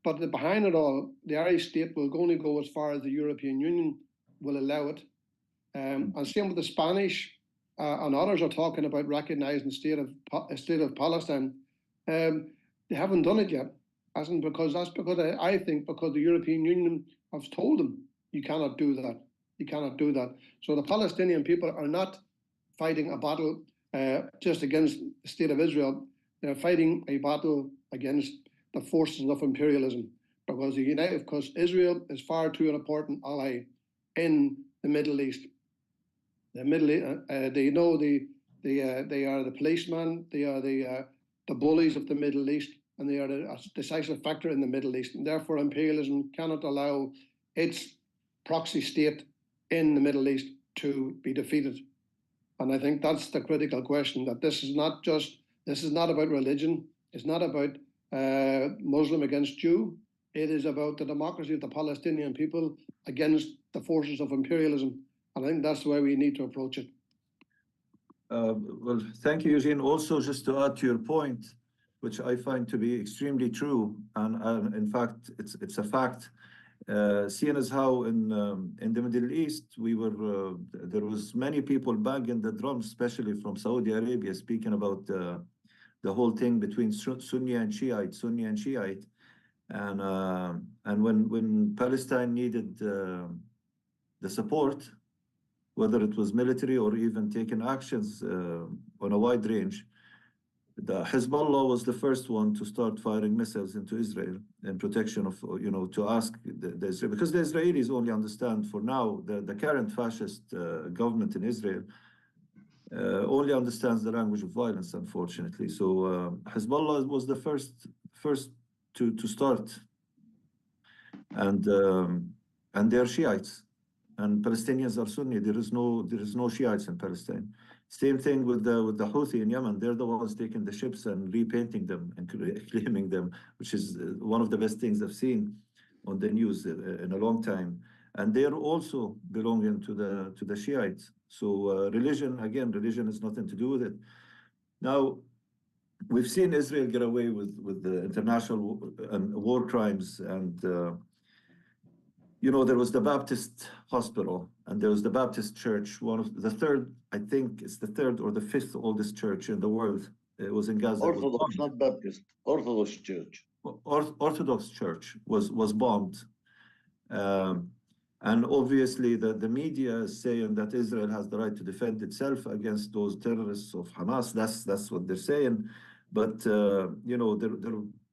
but behind it all, the Irish state will only go as far as the European Union will allow it. And same with the Spanish and others are talking about recognizing the state of Palestine. They haven't done it yet. That's because I think because the European Union has told them you cannot do that. You cannot do that. So the Palestinian people are not fighting a battle just against the state of Israel. They're fighting a battle against the forces of imperialism because Israel is far too an important ally in the Middle East. The Middle East, they know they are the policeman, they are the bullies of the Middle East, and they are a decisive factor in the Middle East. And therefore, imperialism cannot allow its proxy state in the Middle East to be defeated. And I think that's the critical question, that this is not about religion. It's not about Muslim against Jew. It is about the democracy of the Palestinian people against the forces of imperialism. And I think that's the way we need to approach it. Well, thank you, Eugene. Also, just to add to your point, which I find to be extremely true, and in fact, it's a fact. Seeing as how in the Middle East there was many people banging the drums, especially from Saudi Arabia, speaking about the whole thing between Sunni and Shiite, and when Palestine needed the support, whether it was military or even taking actions on a wide range, the Hezbollah was the first one to start firing missiles into Israel in protection of, to ask the Israel, because the Israelis only understand for now, the current fascist government in Israel only understands the language of violence, unfortunately. So Hezbollah was the first to start, and they're Shiites, and Palestinians are Sunni. There is no Shiites in Palestine. Same thing with the Houthi in Yemen. They're the ones taking the ships and repainting them and claiming them, which is one of the best things I've seen on the news in a long time. And they're also belonging to the Shiites. So religion has nothing to do with it. Now, we've seen Israel get away with the international and war crimes, and there was the Baptist hospital and there was the Baptist church, one of the third, I think it's the third or the fifth oldest church in the world. It was in Gaza. Orthodox, not Baptist. Orthodox church. Orthodox church was bombed. And obviously the media is saying that Israel has the right to defend itself against those terrorists of Hamas. That's what they're saying. But there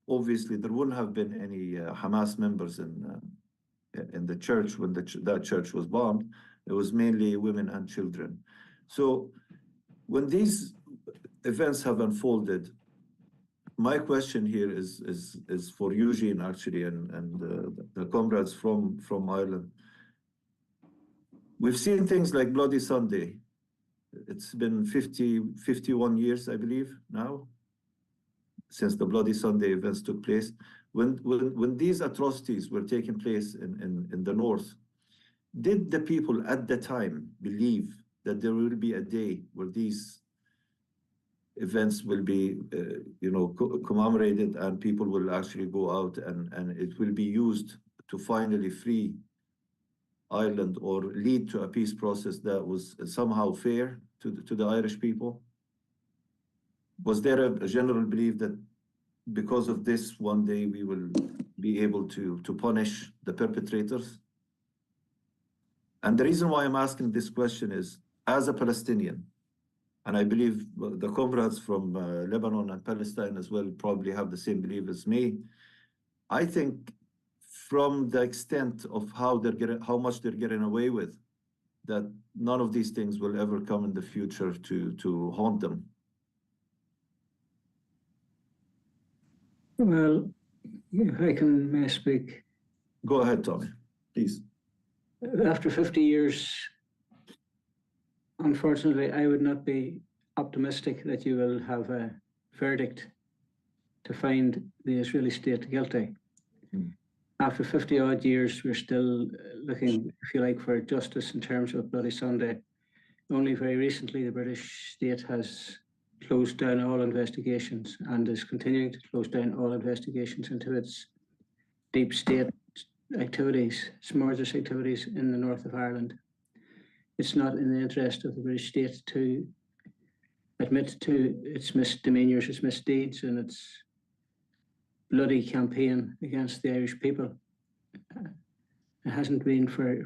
obviously there wouldn't have been any Hamas members in the church when that church was bombed. It was mainly women and children. So when these events have unfolded, my question here is for Eugene, actually, and the comrades from Ireland. We've seen things like Bloody Sunday. It's been 51 years, I believe, now, since the Bloody Sunday events took place. When these atrocities were taking place in the north, did the people at the time believe that there will be a day where these events will be commemorated and people will actually go out and it will be used to finally free Ireland or lead to a peace process that was somehow fair to the Irish people? Was there a general belief that because of this, one day we will be able to punish the perpetrators? And the reason why I'm asking this question is, as a Palestinian, and I believe the comrades from Lebanon and Palestine as well probably have the same belief as me, I think from the extent of how much they're getting away with, that none of these things will ever come in the future to haunt them. Well, if I may speak. Go ahead, Tommy, please. After 50 years, unfortunately, I would not be optimistic that you will have a verdict to find the Israeli state guilty. After 50 odd years, we're still looking, if you like, for justice in terms of Bloody Sunday. Only very recently, the British state has closed down all investigations and is continuing to close down all investigations into its deep state activities, murderous activities in the north of Ireland. It's not in the interest of the British state to admit to its misdemeanors, its misdeeds, and its bloody campaign against the Irish people. It hasn't been for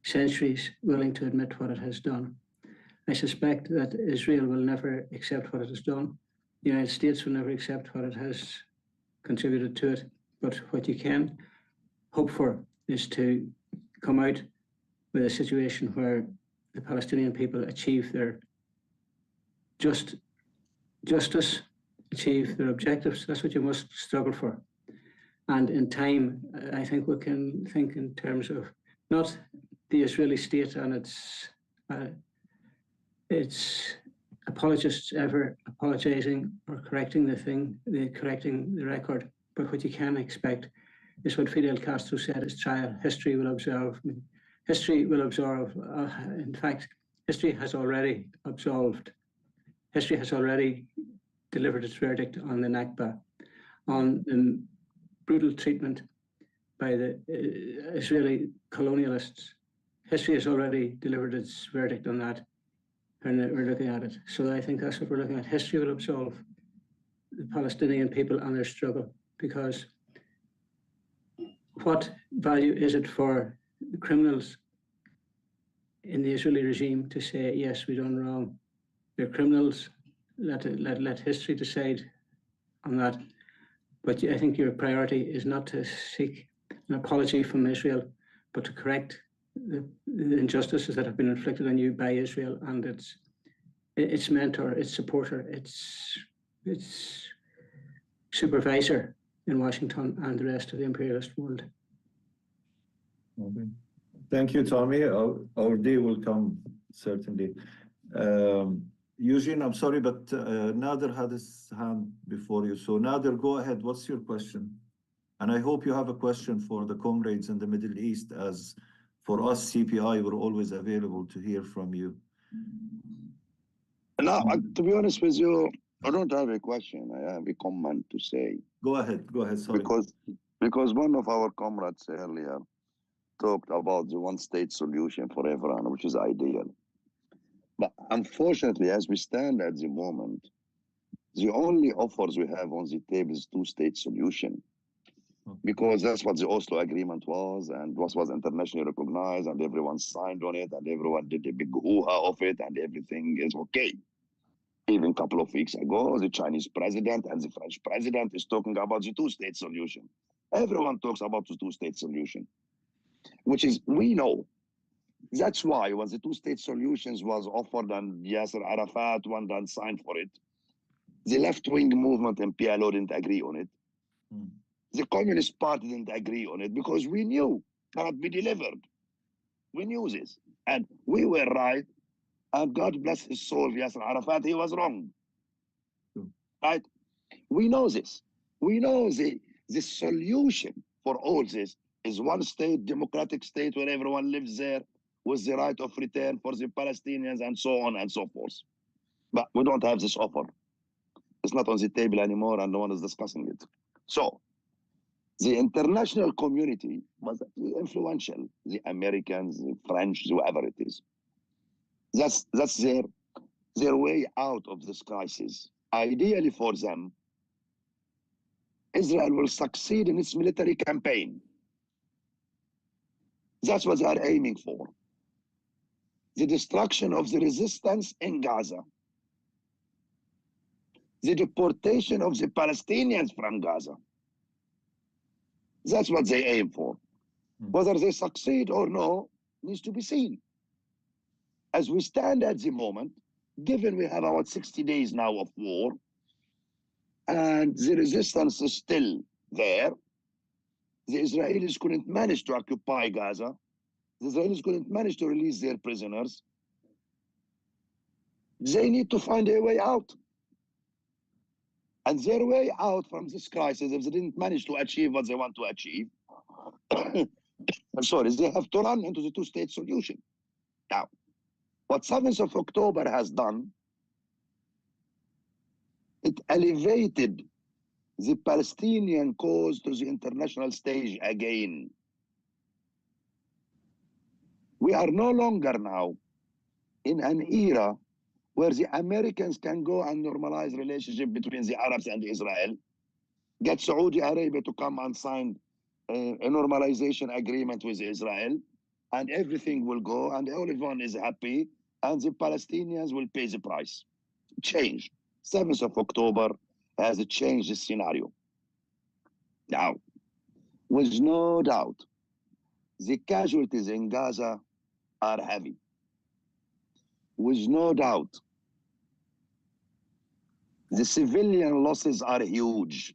centuries willing to admit what it has done. I suspect that Israel will never accept what it has done. The United States will never accept what it has contributed to it. But what you can hope for is to come out with a situation where the Palestinian people achieve their justice, achieve their objectives. That's what you must struggle for. And in time, I think we can think in terms of not the Israeli state and its apologists ever apologizing or correcting correcting the record. But what you can expect is what Fidel Castro said at his trial: history will absolve. History will absolve. In fact, history has already absolved. History has already delivered its verdict on the Nakba, on the brutal treatment by the Israeli colonialists. History has already delivered its verdict on that, and we're looking at it. So I think that's what we're looking at. History will absolve the Palestinian people and their struggle, because what value is it for the criminals in the Israeli regime to say, yes, we done wrong? They're criminals. Let history decide on that. But I think your priority is not to seek an apology from Israel, but to correct the injustices that have been inflicted on you by Israel and its mentor, its supporter, its supervisor in Washington and the rest of the imperialist world. Okay. Thank you, Tommy. Our day will come, certainly. Eugene, I'm sorry, but Nader had his hand before you. So Nader, go ahead. What's your question? And I hope you have a question for the comrades in the Middle East, as for us, CPI, we're always available to hear from you. No, to be honest with you, I don't have a question. I have a comment to say. Go ahead, sorry. Because one of our comrades earlier talked about the one-state solution for everyone, which is ideal. But unfortunately, as we stand at the moment, the only offers we have on the table is two-state solution. Because that's what the Oslo Agreement was, and was internationally recognized, and everyone signed on it, and everyone did a big hoo-ha of it, and everything is okay. Even a couple of weeks ago, the Chinese president and the French president is talking about the two-state solution. Everyone talks about the two-state solution, which is, we know. That's why when the two-state solutions was offered and Yasser Arafat went and signed for it, the left-wing movement in PLO didn't agree on it. The Communist Party didn't agree on it because we knew it cannot be delivered. We knew this. And we were right. And God bless his soul, Yasser Arafat, he was wrong. Right? We know this. We know the solution for all this is one state, democratic state where everyone lives there with the right of return for the Palestinians and so on and so forth. But we don't have this offer. It's not on the table anymore and no one is discussing it. So, the international community was influential, the Americans, the French, whoever it is. That's their way out of this crisis. Ideally for them, Israel will succeed in its military campaign. That's what they are aiming for. The destruction of the resistance in Gaza. The deportation of the Palestinians from Gaza. That's what they aim for. Whether they succeed or no needs to be seen. As we stand at the moment, given we have about 60 days now of war, and the resistance is still there, the Israelis couldn't manage to occupy Gaza, the Israelis couldn't manage to release their prisoners, they need to find a way out. And their way out from this crisis, if they didn't manage to achieve what they want to achieve, I'm sorry, they have to run into the two-state solution. Now, what 7th of October has done, it elevated the Palestinian cause to the international stage again. We are no longer now in an era where the Americans can go and normalize relationship between the Arabs and Israel, get Saudi Arabia to come and sign a normalization agreement with Israel, and everything will go, and everyone is happy, and the Palestinians will pay the price. Change. 7th of October has changed the scenario. Now, with no doubt, the casualties in Gaza are heavy. With no doubt, the civilian losses are huge.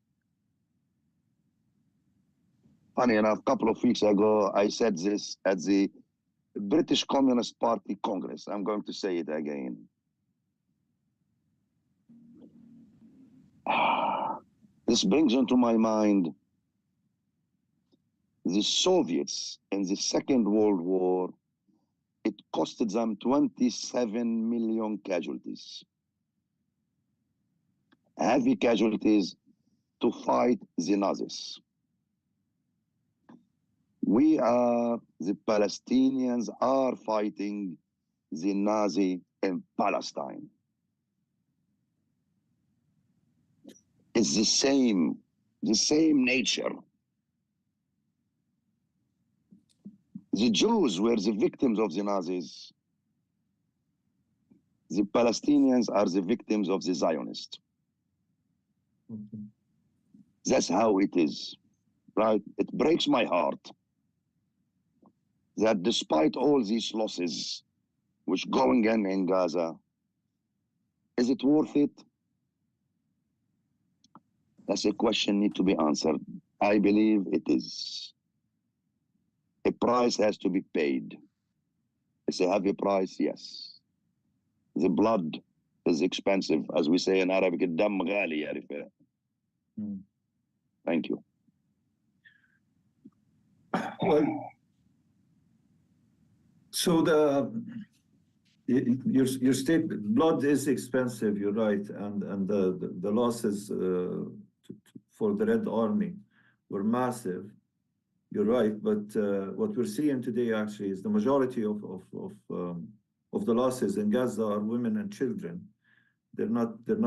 Funny enough, a couple of weeks ago, I said this at the British Communist Party Congress. I'm going to say it again. This brings into my mind the Soviets in the Second World War. It costed them 27 million casualties. Heavy casualties to fight the Nazis. The Palestinians are fighting the Nazi in Palestine. It's the same nature. The Jews were the victims of the Nazis. The Palestinians are the victims of the Zionists. That's how it is, right? It breaks my heart that despite all these losses which going on in Gaza, is it worth it? That's a question need to be answered. I believe it is. A price has to be paid. It's a heavy price, yes. The blood is expensive. As we say in Arabic, الدم غالي يا رفيق. Thank you. Well, so your statement, blood is expensive, you're right, and the losses for the Red Army were massive. You're right, but what we're seeing today actually is the majority of the losses in Gaza are women and children. They're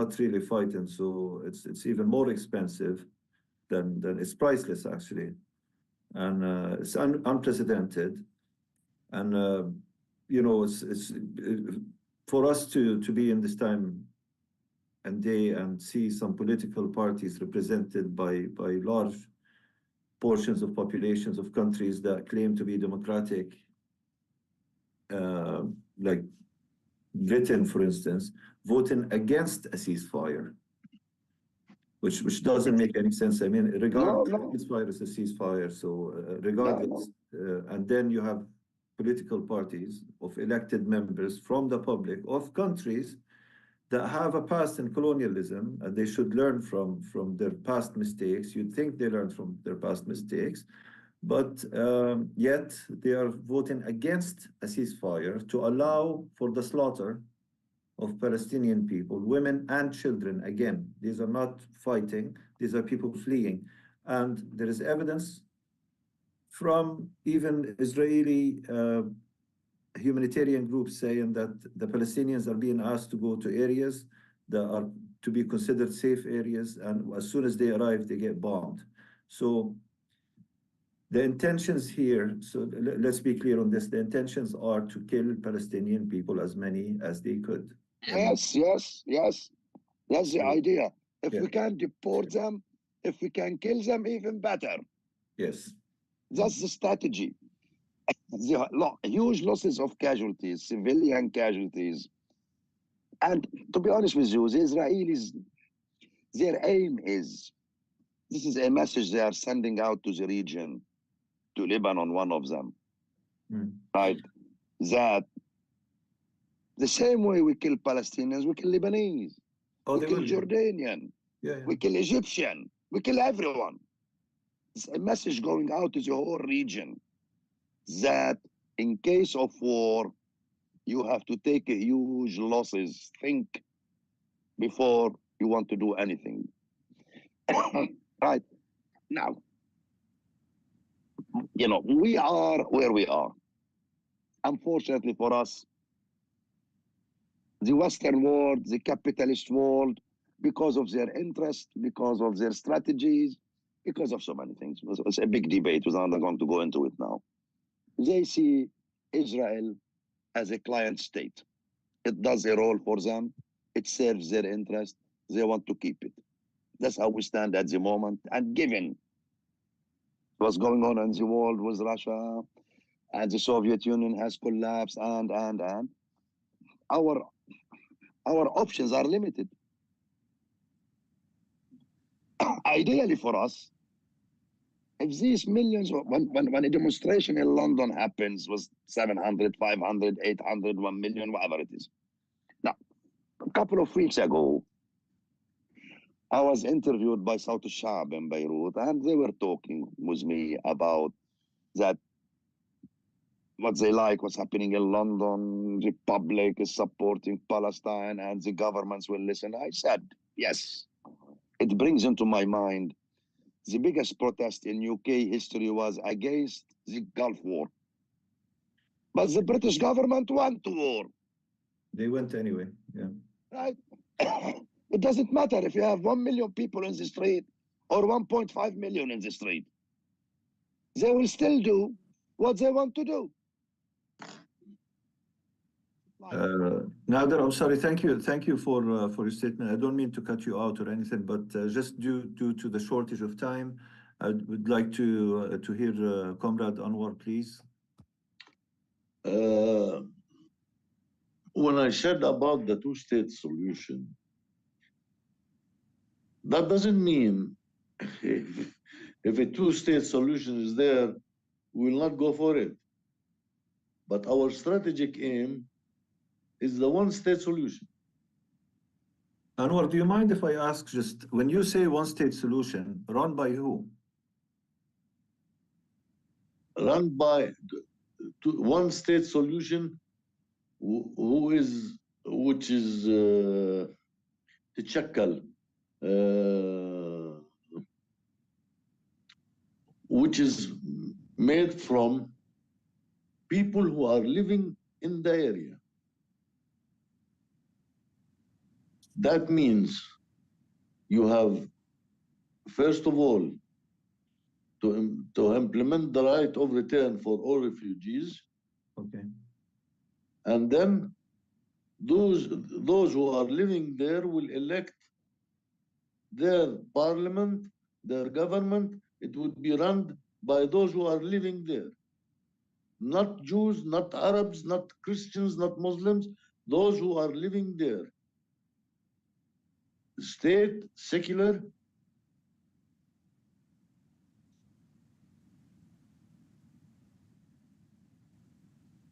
not really fighting, so it's even more expensive than it's priceless actually, and it's unprecedented, and you know it's for us to be in this time and day and see some political parties represented by large portions of populations of countries that claim to be democratic, like Britain, for instance, voting against a ceasefire, which doesn't make any sense. I mean, regardless, ceasefire is a ceasefire. So regardless, and then you have political parties of elected members from the public of countries that have a past in colonialism, and they should learn from their past mistakes. You'd think they learned from their past mistakes, but yet they are voting against a ceasefire to allow for the slaughter of Palestinian people, women and children. Again, these are not fighting, these are people fleeing. And there is evidence from even Israeli humanitarian groups saying that the Palestinians are being asked to go to areas that are to be considered safe areas, and as soon as they arrive, they get bombed. So the intentions here, so let's be clear on this, the intentions are to kill Palestinian people, as many as they could. Yes. That's the idea. If we can deport them, if we can kill them, even better. Yes. That's the strategy. Huge losses of casualties, civilian casualties. And to be honest with you, the Israelis, their aim is, this is a message they are sending out to the region, to Lebanon, one of them, right? That the same way we kill Palestinians, we kill Lebanese, we kill Jordanian, we kill Egyptian, we kill everyone. It's a message going out to the whole region that in case of war, you have to take huge losses. Think before you want to do anything. Right now, you know, we are where we are. Unfortunately for us, the Western world, the capitalist world, because of their interest, because of their strategies, because of so many things. It's a big debate. We're not going to go into it now. They see Israel as a client state. It does a role for them. It serves their interest. They want to keep it. That's how we stand at the moment. And given what's going on in the world with Russia, and the Soviet Union has collapsed, and our options are limited. Ideally for us, if these millions, when a demonstration in London happens with 700, 500, 800, 1 million, whatever it is. Now, a couple of weeks ago, I was interviewed by South Shab in Beirut, and they were talking with me about that, what they like, what's happening in London, the public is supporting Palestine, and the governments will listen. I said, yes. It brings into my mind, the biggest protest in UK history was against the Gulf War. But the British government went to war. They went anyway, yeah. Right? It doesn't matter if you have 1 million people in the street or 1.5 million in the street. They will still do what they want to do. Nader, I'm sorry. Thank you for your statement. I don't mean to cut you out or anything, but just due to the shortage of time, I would like to hear Comrade Anwar, please. When I said about the two-state solution, That doesn't mean if a two-state solution is there, we will not go for it. But our strategic aim is the one-state solution. Anwar, do you mind if I ask just, when you say one-state solution, run by who? Run by one-state solution, which is تشكل which is made from people who are living in the area. That means you have, first of all, to implement the right of return for all refugees. Okay. And then those who are living there will elect their parliament, their government. It would be run by those who are living there. Not Jews, not Arabs, not Christians, not Muslims, those who are living there. State, secular.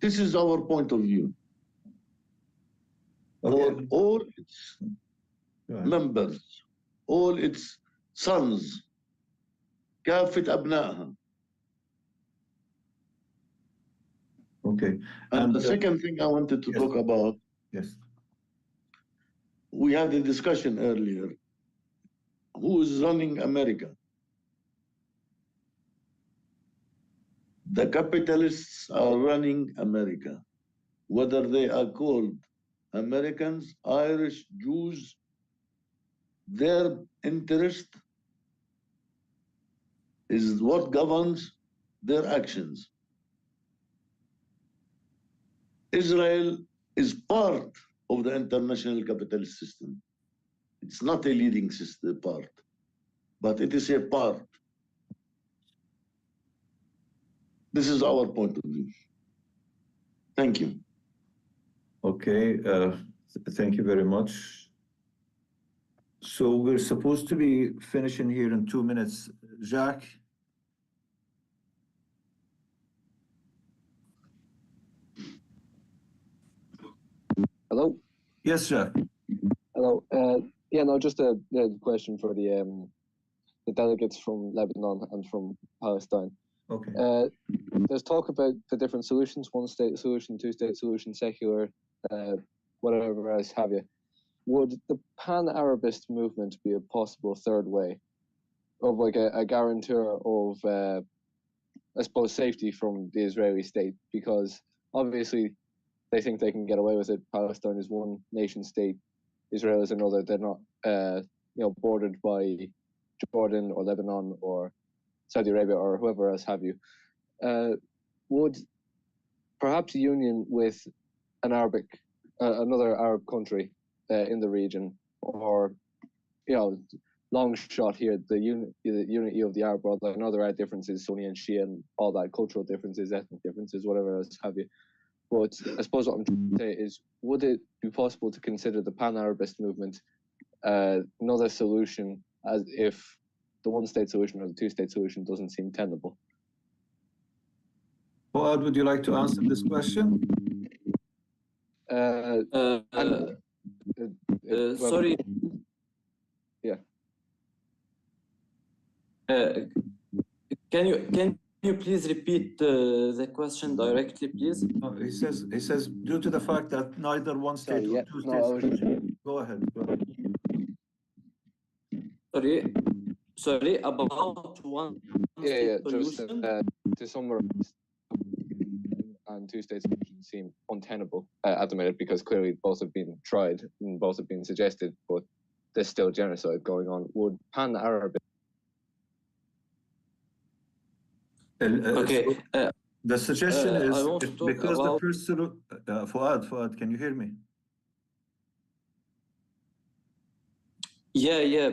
This is our point of view. For all its members, all its sons, كافة أبنائها. Okay. And the second thing I wanted to talk about. Yes. We had a discussion earlier. Who is running America? The capitalists are running America. Whether they are called Americans, Irish, Jews, their interest is what governs their actions. Israel is part of the international capitalist system. It's not a leading system part, but it is a part. This is our point of view. Thank you. Okay, thank you very much. So we're supposed to be finishing here in 2 minutes. Jacques? Hello? Yes, Jacques. Hello. Yeah, no, just a question for the delegates from Lebanon and from Palestine. Okay. There's talk about the different solutions, one-state solution, two-state solution, secular, whatever else have you. Would the pan-Arabist movement be a possible third way of like a guarantor of, I suppose, safety from the Israeli state? Because obviously they think they can get away with it. Palestine is one nation state, Israel is another. They're not, bordered by Jordan or Lebanon or Saudi Arabia or whoever else have you. Would perhaps a union with an another Arab country in the region, or long shot here, the unity of the Arab world? I know there are differences, Sunni and Shia, and all that, cultural differences, ethnic differences, whatever else have you. But I suppose what I'm trying to say is, would it be possible to consider the pan-Arabist movement another solution, as if the one-state solution or the two-state solution doesn't seem tenable? Fuad, would you like to answer this question? Sorry. Yeah. Can you please repeat the question directly, please? He says due to the fact that neither one state or two states. Go ahead. Sorry, about one state solution. Just to summarize, and two-state solutions seem untenable at the minute, because clearly both have been tried and both have been suggested, but there's still genocide going on. Would pan-Arab? Okay. The suggestion is because about... the first solution. Fuad, can you hear me? Yeah.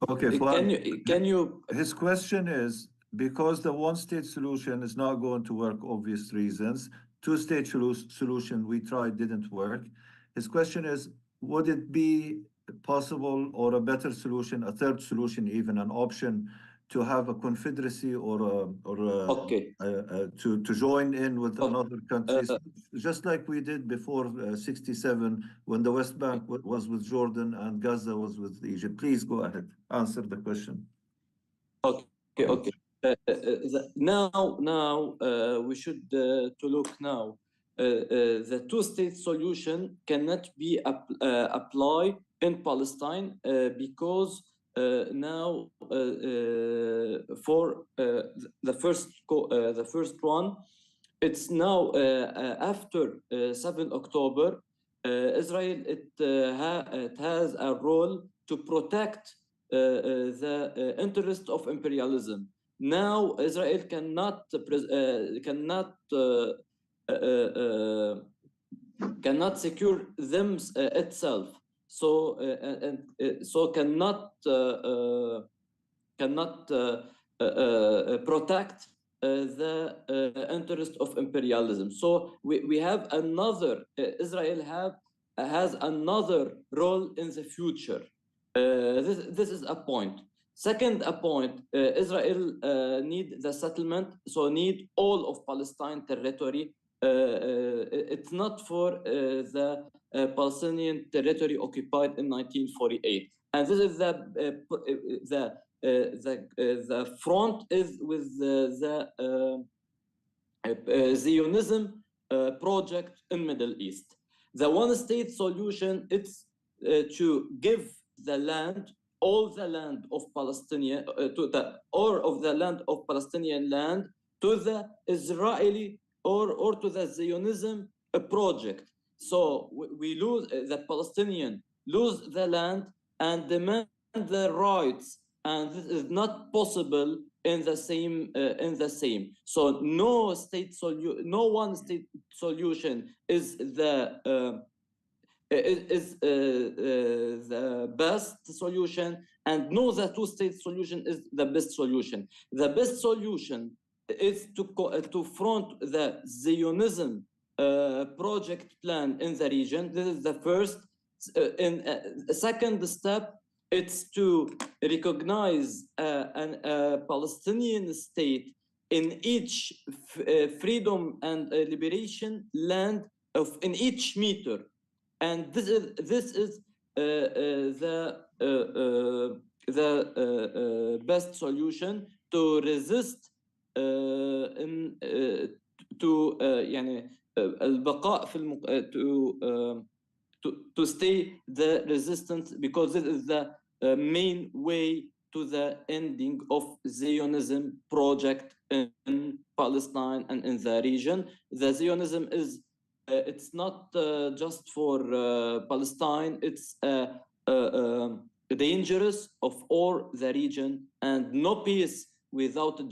Okay, Fuad. Can you? His question is, because the one-state solution is not going to work, obvious reasons. Two-state solution we tried didn't work. His question is, would it be possible or a better solution, a third solution, even an option to have a confederacy to join in with another countries, just like we did before 67 when the West Bank was with Jordan and Gaza was with Egypt. Please go ahead, answer the question. Okay. Now we should to look now. The two-state solution cannot be applied in Palestine because now for the first one, it's now after 7 October. Israel it has a role to protect the interest of imperialism. Now Israel cannot secure them itself, so cannot protect the interest of imperialism. So we have another Israel has another role in the future. This is a point. Second point, Israel need the settlement, so need all of Palestine territory. It's not for the Palestinian territory occupied in 1948, and this is the front is with the Zionism project in Middle East. The one-state solution, it's to give the land, all the land of Palestinian of the land of Palestinian land to the Israeli or to the Zionism project. So we lose, the Palestinian lose the land and demand the rights, and this is not possible in the same. So no one state solution is the best solution, and no, the two-state solution is the best solution. The best solution is to front the Zionism project plan in the region. This is the first. In a second step, it's to recognize a Palestinian state in each freedom and liberation land in each meter. And this is the best solution to resist البقاء في to stay the resistance, because this is the main way to the ending of Zionism project in Palestine and in the region. The Zionism is it's not just for Palestine, it's dangerous of all the region, and no peace without